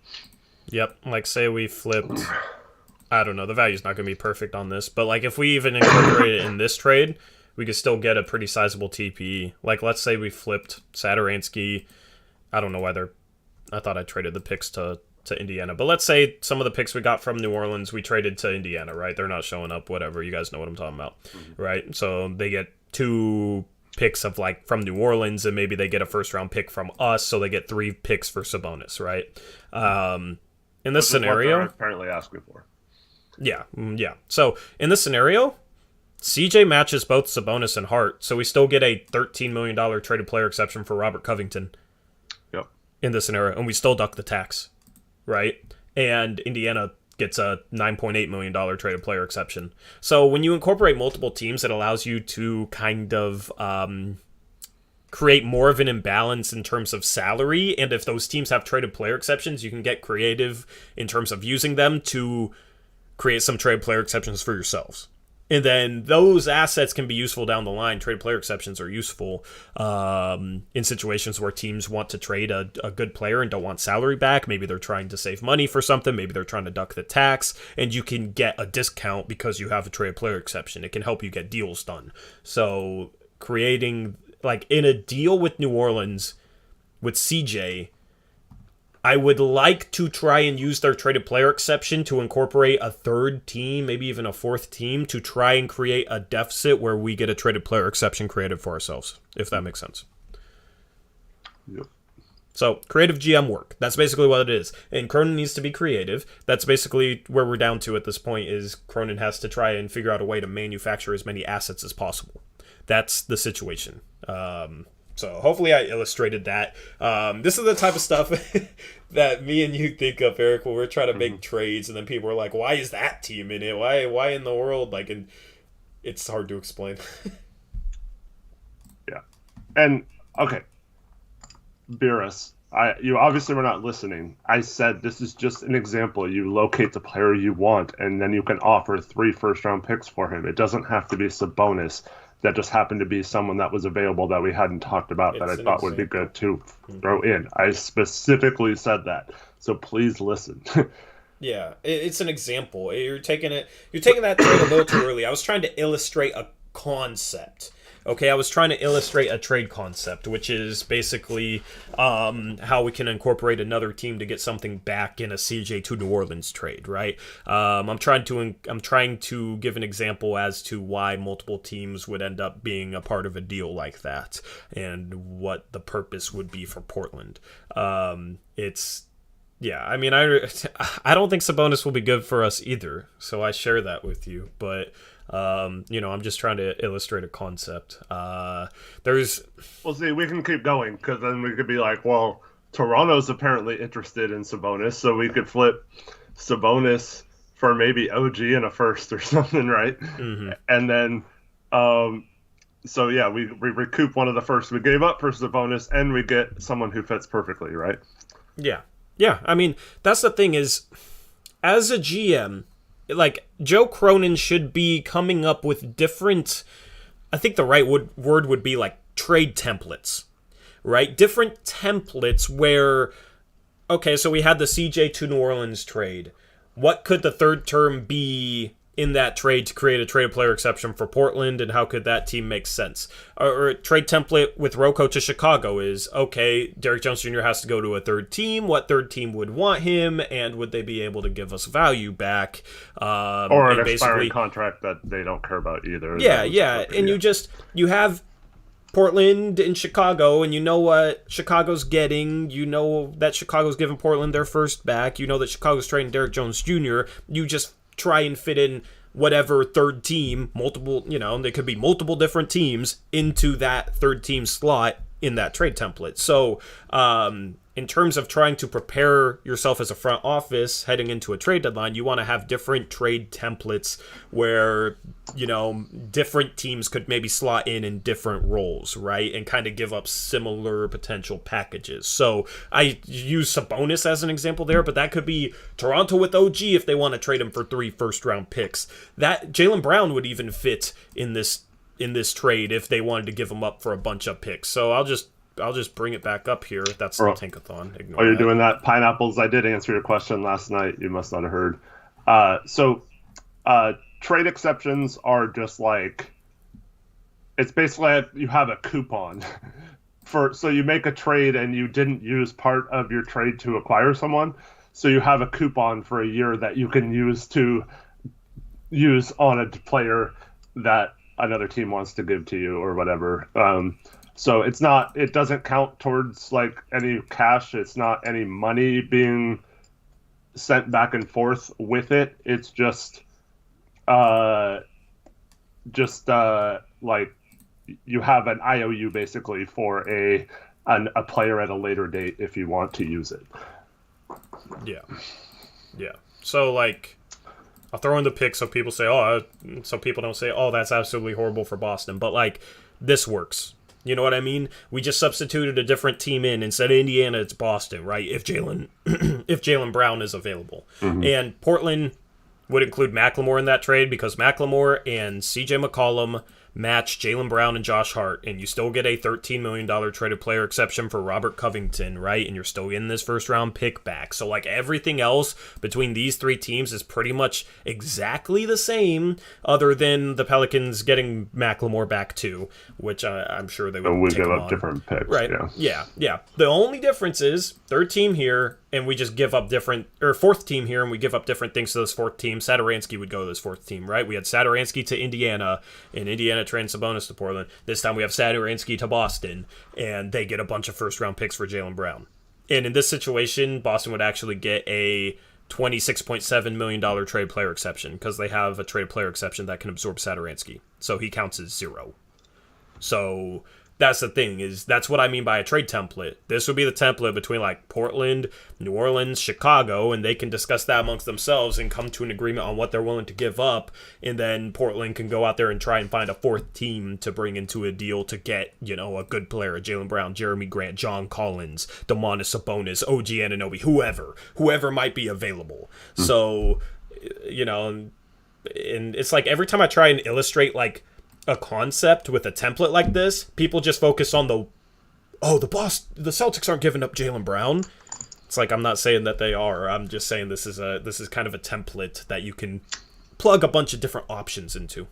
Yep. Like, say we flipped... I don't know. The value's not going to be perfect on this. But, like, if we even incorporate it in this trade, we could still get a pretty sizable TPE. Like, let's say we flipped Sadaransky. I don't know whether... I thought I traded the picks to Indiana. But let's say some of the picks we got from New Orleans, we traded to Indiana, right? They're not showing up, whatever. You guys know what I'm talking about, right? So they get 2 picks of, like, from New Orleans, and maybe they get a first-round pick from us, so they get 3 picks for Sabonis, right? In this scenario... What they're apparently asking for. Yeah. So in this scenario, CJ matches both Sabonis and Hart, so we still get a $13 million traded player exception for Robert Covington. Yep. In this scenario, and we still duck the tax, right? And Indiana gets a $9.8 million traded player exception. So when you incorporate multiple teams, it allows you to kind of create more of an imbalance in terms of salary, and if those teams have traded player exceptions, you can get creative in terms of using them to create some trade player exceptions for yourselves. And then those assets can be useful down the line. Trade player exceptions are useful in situations where teams want to trade a good player and don't want salary back. Maybe they're trying to save money for something. Maybe they're trying to duck the tax. And you can get a discount because you have a trade player exception. It can help you get deals done. So creating, like, in a deal with New Orleans, with CJ, I would like to try and use their traded player exception to incorporate a third team, maybe even a fourth team, to try and create a deficit where we get a traded player exception created for ourselves, if that makes sense. Yep. So, creative GM work. That's basically what it is. And Cronin needs to be creative. That's basically where we're down to at this point, is Cronin has to try and figure out a way to manufacture as many assets as possible. That's the situation. So hopefully I illustrated that. This is the type of stuff that me and you think of, Eric, when we're trying to make trades, and then people are like, why is that team in it? Why in the world? Like, and it's hard to explain. Yeah. And, okay. Beerus, you obviously were not listening. I said this is just an example. You locate the player you want, and then you can offer 3 first-round picks for him. It doesn't have to be Sabonis. That just happened to be someone that was available that we hadn't talked about that I thought would be good to throw in. I specifically said that, so please listen. Yeah, it's an example. You're taking that trade a little too early. I was trying to illustrate a concept. Okay, I was trying to illustrate a trade concept, which is basically how we can incorporate another team to get something back in a CJ to New Orleans trade, right? I'm trying to give an example as to why multiple teams would end up being a part of a deal like that, and what the purpose would be for Portland. Yeah, I mean, I don't think Sabonis will be good for us either, so I share that with you, but. I'm just trying to illustrate a concept. Well, see, we can keep going, because then we could be like, well, Toronto's apparently interested in Sabonis, so we could flip Sabonis for maybe OG and a first or something, right? Mm-hmm. And then, so yeah, we recoup one of the first we gave up for Sabonis, and we get someone who fits perfectly, right? Yeah. I mean, that's the thing is, as a GM, like, Joe Cronin should be coming up with different, I think the right word would be like trade templates, right? Different templates where, okay, so we had the CJ to New Orleans trade. What could the third term be in that trade to create a traded player exception for Portland, and how could that team make sense? Or a trade template with Rocco to Chicago is, okay, Derrick Jones Jr. has to go to a third team. What third team would want him, and would they be able to give us value back? Or an expiring contract that they don't care about either. Yeah. And you have Portland and Chicago, and you know what Chicago's getting. You know that Chicago's giving Portland their first back. You know that Chicago's trading Derrick Jones Jr. You just try and fit in whatever third team, there could be multiple different teams into that third team slot in that trade template. So, in terms of trying to prepare yourself as a front office heading into a trade deadline, you want to have different trade templates where, different teams could maybe slot in different roles, right? And kind of give up similar potential packages. So I use Sabonis as an example there, but that could be Toronto with OG if they want to trade him for 3 first-round picks. That Jaylen Brown would even fit in this trade if they wanted to give him up for a bunch of picks. So I'll just bring it back up here. That's the Tankathon. Ignore you're doing that. Pineapples, I did answer your question last night. You must not have heard. Trade exceptions are just like, it's basically you have a coupon. So you make a trade and you didn't use part of your trade to acquire someone. So you have a coupon for a year that you can use on a player that another team wants to give to you or whatever. So it doesn't count towards like any cash. It's not any money being sent back and forth with it. It's just like you have an IOU basically for a player at a later date if you want to use it. Yeah. So like, I'll throw in the pick so people don't say, oh, that's absolutely horrible for Boston. But like, this works. You know what I mean? We just substituted a different team in. Instead of Indiana, it's Boston, right? If Jaylen Brown is available. Mm-hmm. And Portland would include McLemore in that trade because McLemore and CJ McCollum match Jaylen Brown and Josh Hart, and you still get a $13 million traded player exception for Robert Covington, right? And you're still getting this first round pick back. So, like, everything else between these three teams is pretty much exactly the same, other than the Pelicans getting McLemore back too, which I'm sure they would we take give him up on. different picks. Right. Yeah. The only difference is third team here, and we just give up different, or fourth team here, and we give up different things to this fourth team. Satoransky would go to this fourth team, right? We had Satoransky to Indiana, and Indiana traded Sabonis to Portland. This time we have Satoransky to Boston, and they get a bunch of first-round picks for Jaylen Brown. And in this situation, Boston would actually get a $26.7 million trade player exception, because they have a trade player exception that can absorb Satoransky. So he counts as 0. So that's the thing, is that's what I mean by a trade template. This would be the template between like Portland, New Orleans, Chicago, and they can discuss that amongst themselves and come to an agreement on what they're willing to give up, and then Portland can go out there and try and find a fourth team to bring into a deal to get, you know, a good player, Jaylen Brown, Jeremy Grant, John Collins, Domantas Sabonis, OG Anunoby, whoever might be available. So, you know, and it's like every time I try and illustrate like a concept with a template like this, people just focus on the Celtics aren't giving up Jaylen Brown. It's like, I'm not saying that they are. I'm just saying this is kind of a template that you can plug a bunch of different options into.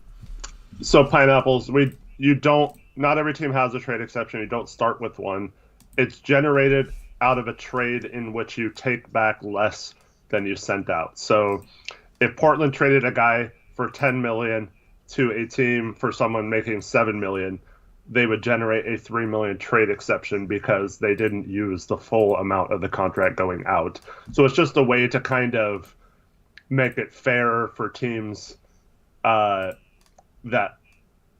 So pineapples, not every team has a trade exception. You don't start with one. It's generated out of a trade in which you take back less than you sent out. So if Portland traded a guy for $10 million to a team for someone making $7 million, they would generate a $3 million trade exception because they didn't use the full amount of the contract going out. So it's just a way to kind of make it fair for teams that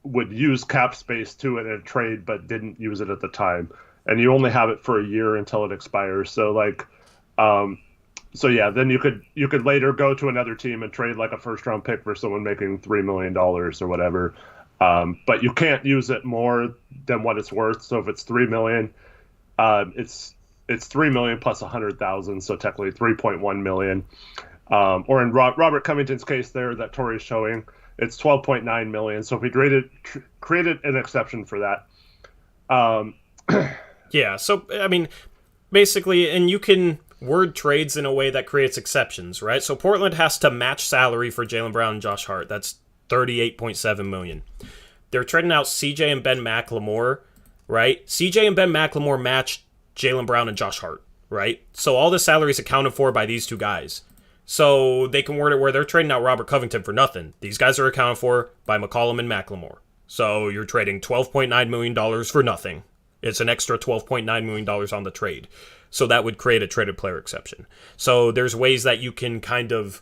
would use cap space to it in a trade but didn't use it at the time. And you only have it for a year until it expires. So like, so yeah, then you could later go to another team and trade like a first round pick for someone making $3 million or whatever. But you can't use it more than what it's worth. So if it's $3 million, it's $3 million plus 100,000. So technically 3.1 million. Or in Robert Covington's case there that Tori's showing, it's 12.9 million. So if we created an exception for that. Yeah. So, I mean, basically, and you can word trades in a way that creates exceptions, right? So Portland has to match salary for Jaylen Brown and Josh Hart. That's $38.7 million. They're trading out CJ and Ben McLemore, right? CJ and Ben McLemore match Jaylen Brown and Josh Hart, right? So all the salary is accounted for by these two guys. So they can word it where they're trading out Robert Covington for nothing. These guys are accounted for by McCollum and McLemore. So you're trading $12.9 million for nothing. It's an extra $12.9 million on the trade. So that would create a traded player exception. So there's ways that you can kind of,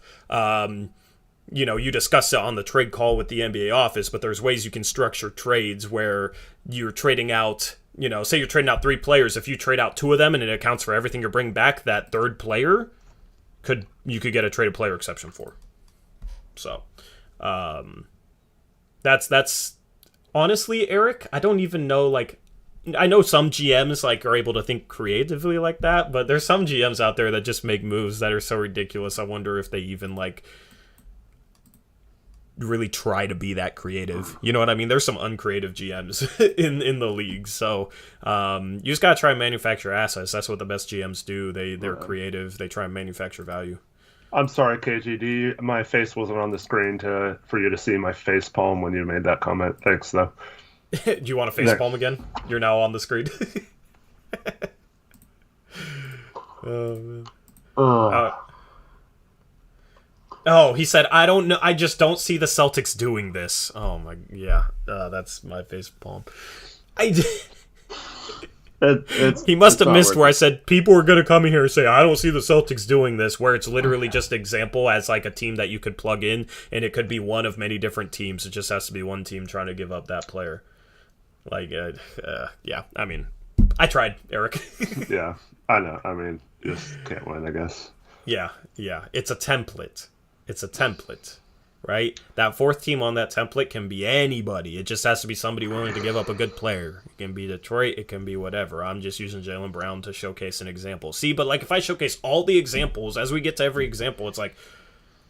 you discuss it on the trade call with the NBA office, but there's ways you can structure trades where you're trading out, say you're trading out 3 players. If you trade out 2 of them and it accounts for everything you're bringing back, that third player you could get a traded player exception for. So that's honestly, Eric, I don't even know, I know some GMs are able to think creatively like that, but there's some GMs out there that just make moves that are so ridiculous. I wonder if they even really try to be that creative. You know what I mean? There's some uncreative GMs in the league. So you just gotta try and manufacture assets. That's what the best GMs do. They're creative. They try and manufacture value. I'm sorry, KGD. My face wasn't on the screen for you to see my face palm when you made that comment. Thanks, though. Do you want to face palm again? You're now on the screen. Oh, man. He said, I don't know. I just don't see the Celtics doing this. Oh, my. Yeah. That's my face palm. He must have missed where I said people are going to come in here and say, I don't see the Celtics doing this, where it's literally just example as a team that you could plug in, and it could be one of many different teams. It just has to be one team trying to give up that player. Yeah, I mean, I tried, Eric. Yeah, I know. I mean, just can't win, I guess. Yeah. It's a template, right? That fourth team on that template can be anybody. It just has to be somebody willing to give up a good player. It can be Detroit. It can be whatever. I'm just using Jaylen Brown to showcase an example. See, but if I showcase all the examples, as we get to every example, it's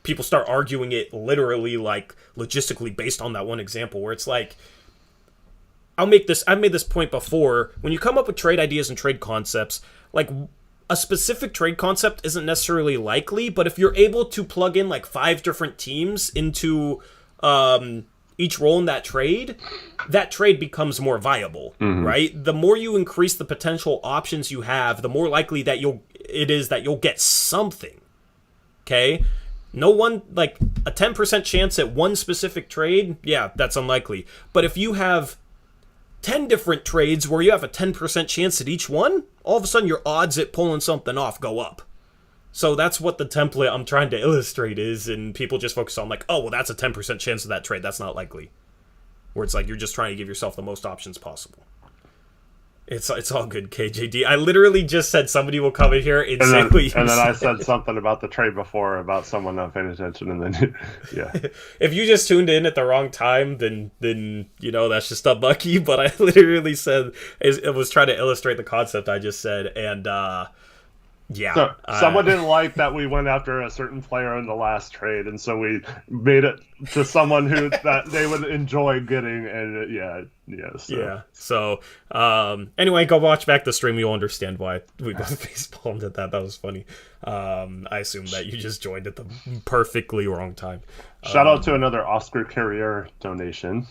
people start arguing it literally, logistically based on that one example, where it's I've made this point before. When you come up with trade ideas and trade concepts, like a specific trade concept isn't necessarily likely, but if you're able to plug in like 5 different teams into each role in that trade becomes more viable, right? The more you increase the potential options you have, the more likely that you'll get something. Okay? No one, like, a 10% chance at one specific trade, yeah, that's unlikely. But if you have 10 different trades where you have a 10% chance at each one, all of a sudden your odds at pulling something off go up. So that's what the template I'm trying to illustrate is, and people just focus on, like, oh, well, that's a 10% chance of that trade. That's not likely. Where it's like you're just trying to give yourself the most options possible. It's all good, KJD. I literally just said somebody will come in here and say what you said. And then I said something about the trade before about someone not paying attention, and then, yeah. If you just tuned in at the wrong time, then that's just unlucky. But I literally said, it was trying to illustrate the concept I just said, and yeah. So someone didn't like that we went after a certain player in the last trade, and so we made it to someone who that they would enjoy getting, and So anyway, go watch back the stream. You'll understand why we both facepalmed at that. That was funny. I assume that you just joined at the perfectly wrong time. Shout out to another Oscar Carrier donation.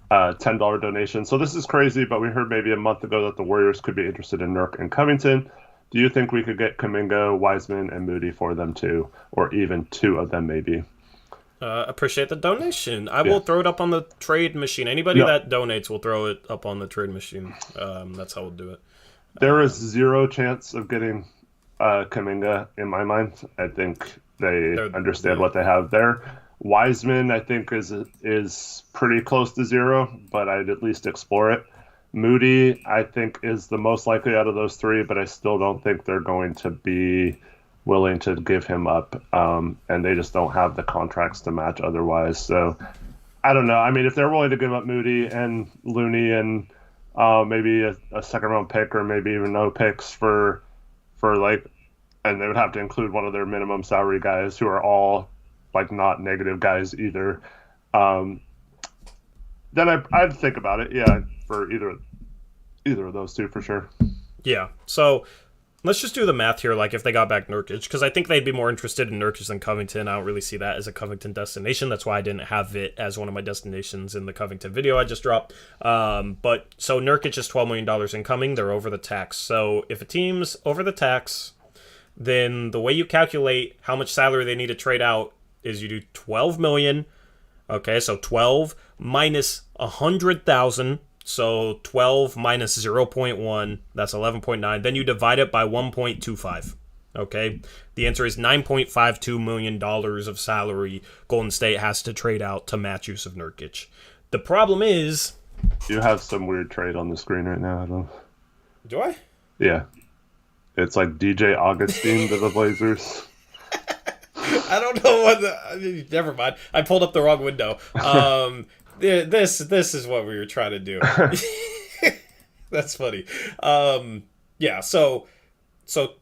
$10 donation. So this is crazy, but we heard maybe a month ago that the Warriors could be interested in Nurk and Covington. Do you think we could get Kuminga, Wiseman, and Moody for them too, or even 2 of them maybe? Appreciate the donation. I will throw it up on the trade machine. Anybody that donates will throw it up on the trade machine. That's how we'll do it. There is 0 chance of getting Kuminga in my mind. I think they understand what they have there. Wiseman, I think, is pretty close to 0, but I'd at least explore it. Moody, I think, is the most likely out of those 3, but I still don't think they're going to be willing to give him up, and they just don't have the contracts to match otherwise. So I don't know. I mean, if they're willing to give up Moody and Looney and maybe a second-round pick or maybe even no picks for like, and they would have to include one of their minimum salary guys who are all like not negative guys either. Then I'd think about it. Yeah. For either of those 2 for sure. Yeah. So let's just do the math here. Like if they got back Nurkic, because I think they'd be more interested in Nurkic than Covington. I don't really see that as a Covington destination. That's why I didn't have it as one of my destinations in the Covington video I just dropped. But so Nurkic is $12 million incoming. They're over the tax. So if a team's over the tax, then the way you calculate how much salary they need to trade out is you do 12 million. Okay, so 12 minus 100,000. So 12 minus 0.1, that's 11.9. Then you divide it by 1.25. Okay? The answer is $9.52 million of salary Golden State has to trade out to match Jusuf Nurkic. The problem is... You have some weird trade on the screen right now, I don't... Do I? Yeah. It's like DJ Augustine to the Blazers. I don't know what the... Never mind. I pulled up the wrong window. This is what we were trying to do. That's funny. Yeah, so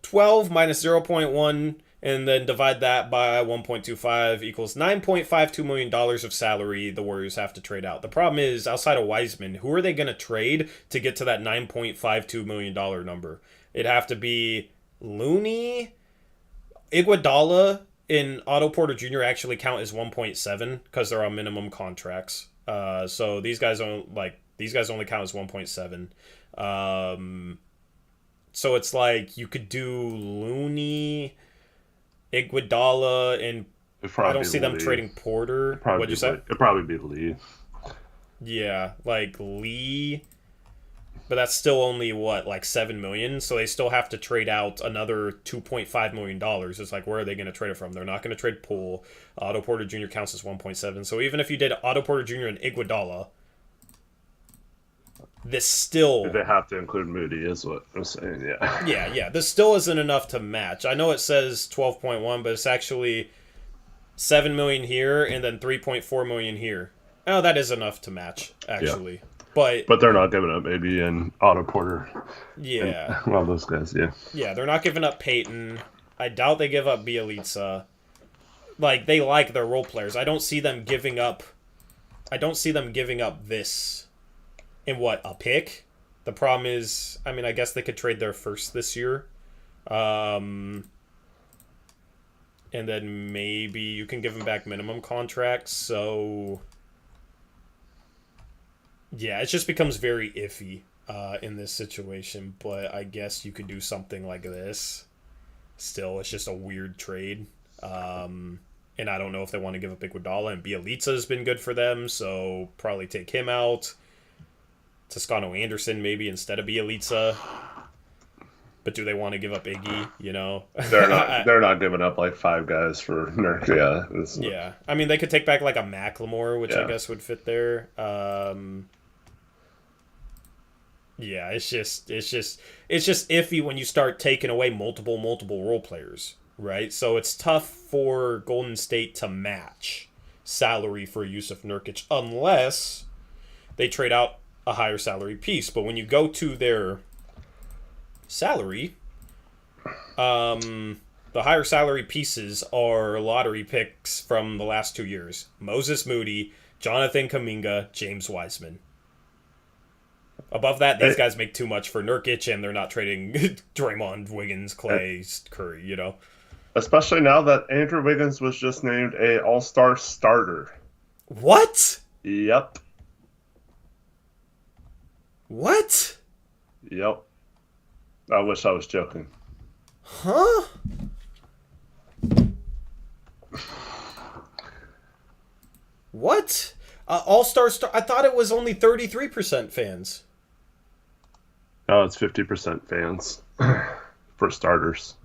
12 minus 0.1 and then divide that by 1.25 equals $9.52 million of salary the Warriors have to trade out. The problem is, outside of Wiseman, who are they going to trade to get to that $9.52 million number? It'd have to be Looney, Iguodala, and Otto Porter Jr. actually count as 1.7 because they're on minimum contracts. So these guys only count as 1.7. So it's like you could do Looney, Iguodala, and I don't see them trading Porter. What'd you say? It'd probably be Lee. Yeah, like Lee. But that's still only, like $7 million? So they still have to trade out another $2.5 million. It's like, where are they going to trade it from? They're not going to trade Poole. Otto Porter Jr. counts as 1.7. So even if you did Otto Porter Jr. and Iguodala, this still... They have to include Moody, is what I'm saying, yeah. Yeah. This still isn't enough to match. I know it says 12.1, but it's actually $7 million here and then $3.4 million here. Oh, that is enough to match, actually. Yeah. But they're not giving up maybe and Otto Porter. Yeah. And all those guys, yeah. Yeah, they're not giving up Peyton. I doubt they give up Bielitsa. Like, they like their role players. I don't see them giving up this And what, a pick? The problem is, I mean, I guess they could trade their first this year. And then maybe you can give them back minimum contracts. So, yeah, it just becomes very iffy in this situation. But I guess you could do something like this. Still, it's just a weird trade. And I don't know if they want to give up Iguodala, and Bielitsa has been good for them, so probably take him out. Toscano Anderson maybe instead of Bielitsa. But do they want to give up Iggy? You know, They're not giving up like 5 guys for Nurk. Yeah. Yeah. I mean, they could take back like a Macklemore, which I guess would fit there. Yeah, it's just iffy when you start taking away multiple role players, right? So it's tough for Golden State to match salary for Yusuf Nurkic unless they trade out a higher salary piece. But when you go to their salary, the higher salary pieces are lottery picks from the last 2 years. Moses Moody, Jonathan Kuminga, James Wiseman. Above that, these guys make too much for Nurkic, and they're not trading Draymond, Wiggins, Clay, Curry, you know? Especially now that Andrew Wiggins was just named a All-Star starter. What? Yep. What? Yep. I wish I was joking. Huh? What? All-Star star? I thought it was only 33% fans. No, it's 50% fans for starters.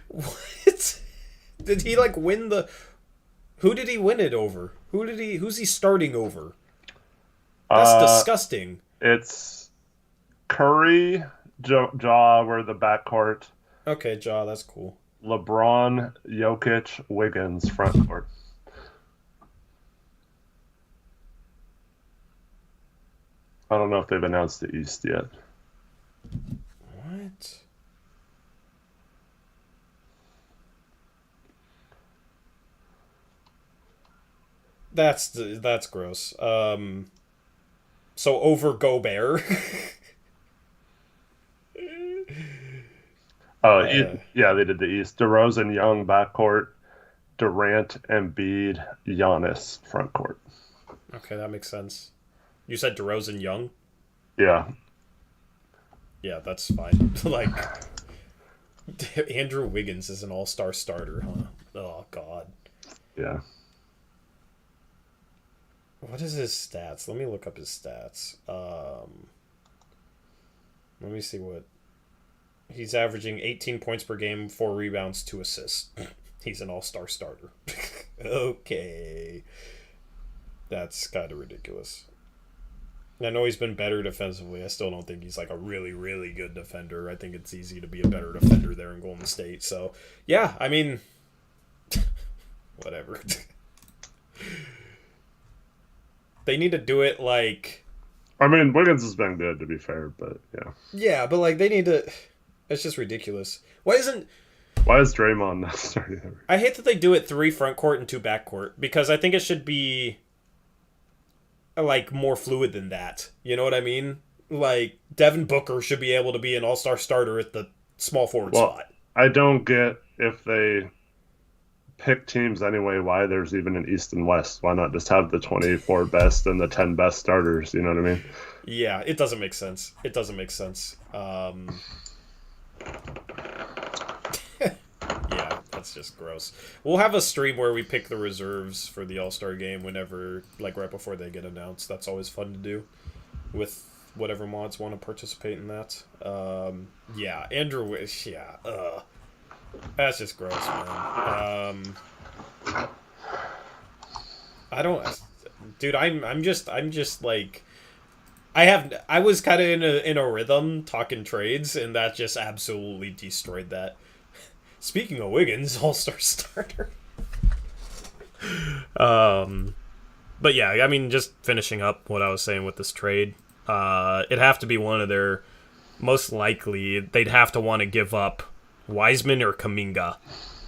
What? Did he like win the? Who did he win it over? Who's he starting over? That's disgusting. It's Curry, Ja were the backcourt. Okay, Ja, that's cool. LeBron, Jokic, Wiggins, front court. I don't know if they've announced the East yet. What? That's gross. So over Gobert. Yeah, they did the East. DeRozan, Young, backcourt. Durant, Embiid, Giannis, front court. Okay, that makes sense. You said DeRozan Young? Yeah. Yeah, that's fine. Like, Andrew Wiggins is an all-star starter, huh? Oh, God. Yeah. What is his stats? Let me look up his stats. Let me see what... He's averaging 18 points per game, 4 rebounds, 2 assists. He's an all-star starter. Okay. That's kind of ridiculous. I know he's been better defensively. I still don't think he's like a really, really good defender. I think it's easy to be a better defender there in Golden State. So, yeah, I mean, whatever. They need to do it like... I mean, Wiggins has been good, to be fair, but yeah. Yeah, but like they need to... It's just ridiculous. Why is Draymond not starting ever? I hate that they do it 3 front court and 2 back court because I think it should be like more fluid than that. You know what I mean? Like Devin Booker should be able to be an all-star starter at the small forward spot. I don't get if they pick teams anyway why there's even an East and West. Why not just have the 24 best and the 10 best starters? You know what I mean? Yeah, it doesn't make sense. Yeah, that's just gross. We'll have a stream where we pick the reserves for the All-Star game whenever, like right before they get announced. That's always fun to do with whatever mods want to participate in that. Yeah, Andrew Wish, yeah, that's just gross, man. I don't, dude, I'm just like, I was kind of in a rhythm talking trades, and that just absolutely destroyed that. Speaking of Wiggins, all-star starter. But yeah, I mean, just finishing up what I was saying with this trade, it'd have to be one of their, most likely, they'd have to want to give up Wiseman or Kuminga.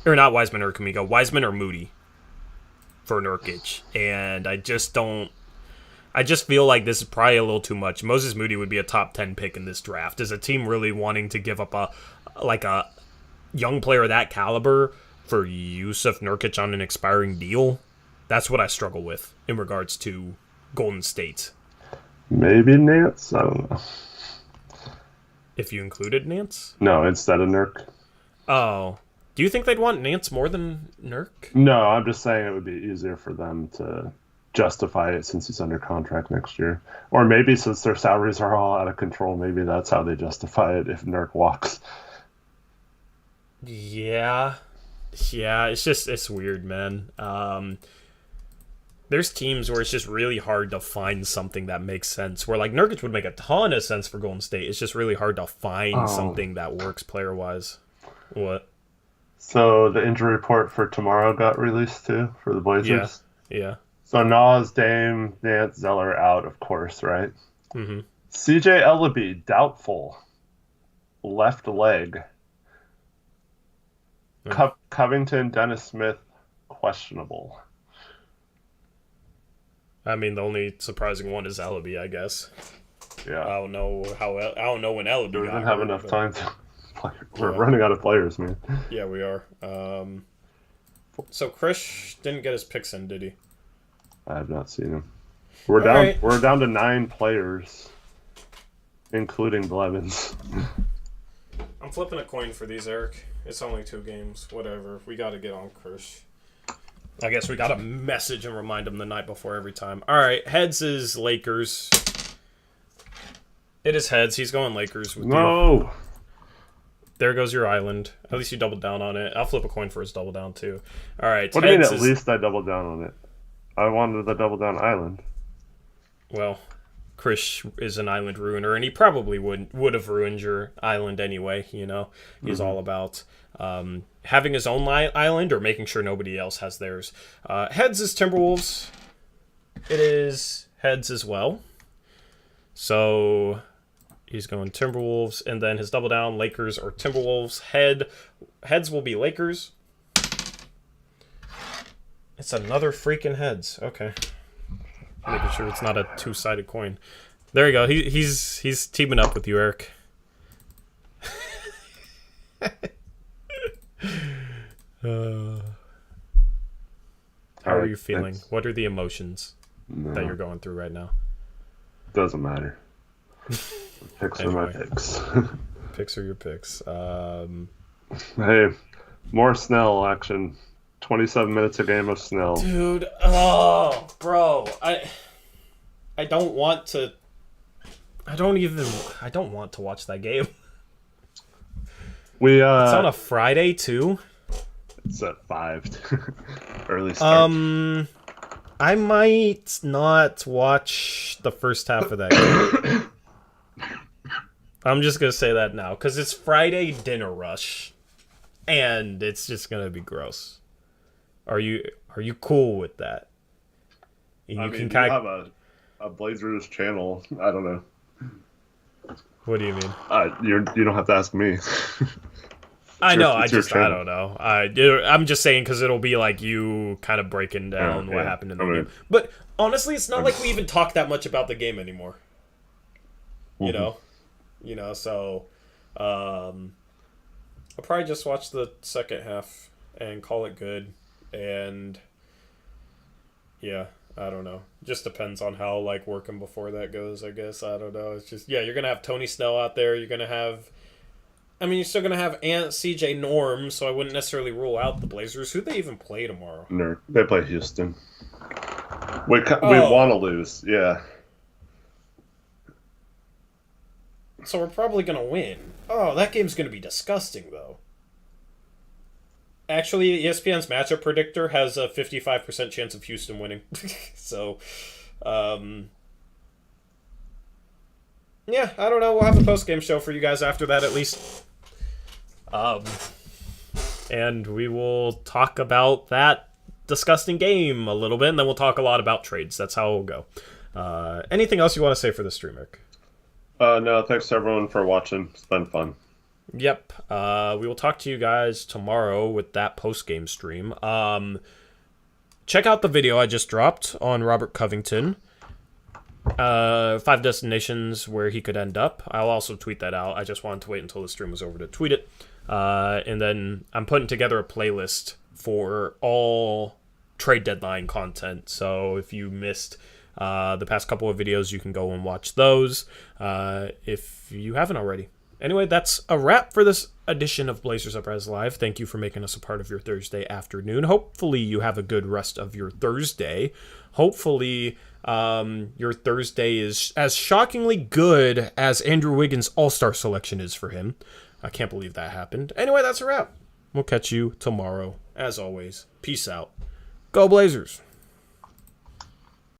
Or not Wiseman or Kuminga, Wiseman or Moody for Nurkic, and I just feel like this is probably a little too much. Moses Moody would be a top 10 pick in this draft. Is a team really wanting to give up a young player of that caliber for Yusuf Nurkic on an expiring deal? That's what I struggle with in regards to Golden State. Maybe Nance? I don't know. If you included Nance? No, instead of Nurk. Oh. Do you think they'd want Nance more than Nurk? No, I'm just saying it would be easier for them to justify it since he's under contract next year. Or maybe since their salaries are all out of control, maybe that's how they justify it if Nurk walks. Yeah, it's weird, man. There's teams where it's just really hard to find something that makes sense. Where like Nurkic would make a ton of sense for Golden State. It's just really hard to find something that works player wise. What? So the injury report for tomorrow got released too for the Blazers. Yeah. So Nas, Dame, Nance, Zeller out, of course, right? Mm-hmm. CJ Ellaby doubtful, left leg. Covington, Dennis Smith, questionable. I mean, the only surprising one is Ellaby, I guess. Yeah. I don't know when Ellaby got We didn't have enough time to play. We're Yeah. running out of players, man. Yeah, we are. So Krish didn't get his picks in, did he? I have not seen him. We're down. Right. We're down to 9 players, including Blevins. I'm flipping a coin for these, Eric. It's only 2 games. Whatever. We got to get on Krish. I guess we got to message and remind him the night before every time. All right. Heads is Lakers. It is heads. He's going Lakers with you. No. There goes your island. At least you doubled down on it. I'll flip a coin for his double down, too. All right. What do you mean heads at least I doubled down on it? I wanted the double down island. Well, Krish is an island ruiner, and he probably would have ruined your island anyway. You know, he's all about having his own island or making sure nobody else has theirs. Heads is Timberwolves. It is heads as well. So he's going Timberwolves, and then his double down Lakers or Timberwolves. Heads will be Lakers. It's another freaking heads. Okay. Making sure it's not a 2-sided coin. There you go. He's teaming up with you, Eric. How are you feeling? Thanks. What are the emotions that you're going through right now? Doesn't matter. Picks are my Anyway. picks. Picks are your picks. Hey, more Snell action. 27 minutes a game of Snell. Dude, bro, I don't want to. I don't want to watch that game. We It's on a Friday too. It's at 5. Early start. I might not watch the first half of that game. I'm just gonna say that now because it's Friday dinner rush, and it's just gonna be gross. Are you cool with that? You I mean, can you kind have a Blazers channel. I don't know. What do you mean? You don't have to ask me. I know. It's your I channel. don't know. I'm just saying because it'll be like you kind of breaking down what happened in the game. But honestly, it's not like we even talk that much about the game anymore. You know. So I'll probably just watch the second half and call it good. And yeah, I don't know. Just depends on how like working before that goes, I guess. I don't know. It's just you're gonna have Tony Snell out there. You're gonna have. I mean, you're still gonna have CJ Norm, so I wouldn't necessarily rule out the Blazers. Who they even play tomorrow? They play Houston. We want to lose, yeah. So we're probably gonna win. Oh, that game's gonna be disgusting, though. Actually, ESPN's matchup predictor has a 55% chance of Houston winning. So, yeah, I don't know. We'll have the post-game show for you guys after that, at least. And we will talk about that disgusting game a little bit, and then we'll talk a lot about trades. That's how it'll go. Anything else you want to say for the stream, Eric? No, thanks everyone for watching. It's been fun. Yep. We will talk to you guys tomorrow with that post-game stream. check out the video I just dropped on Robert Covington. 5 destinations where he could end up. I'll also tweet that out. I just wanted to wait until the stream was over to tweet it. And then I'm putting together a playlist for all trade deadline content. So if you missed the past couple of videos, you can go and watch those if you haven't already. Anyway, that's a wrap for this edition of Blazers Uprise Live. Thank you for making us a part of your Thursday afternoon. Hopefully you have a good rest of your Thursday. Hopefully your Thursday is as shockingly good as Andrew Wiggins' All-Star selection is for him. I can't believe that happened. Anyway, that's a wrap. We'll catch you tomorrow. As always, peace out. Go Blazers!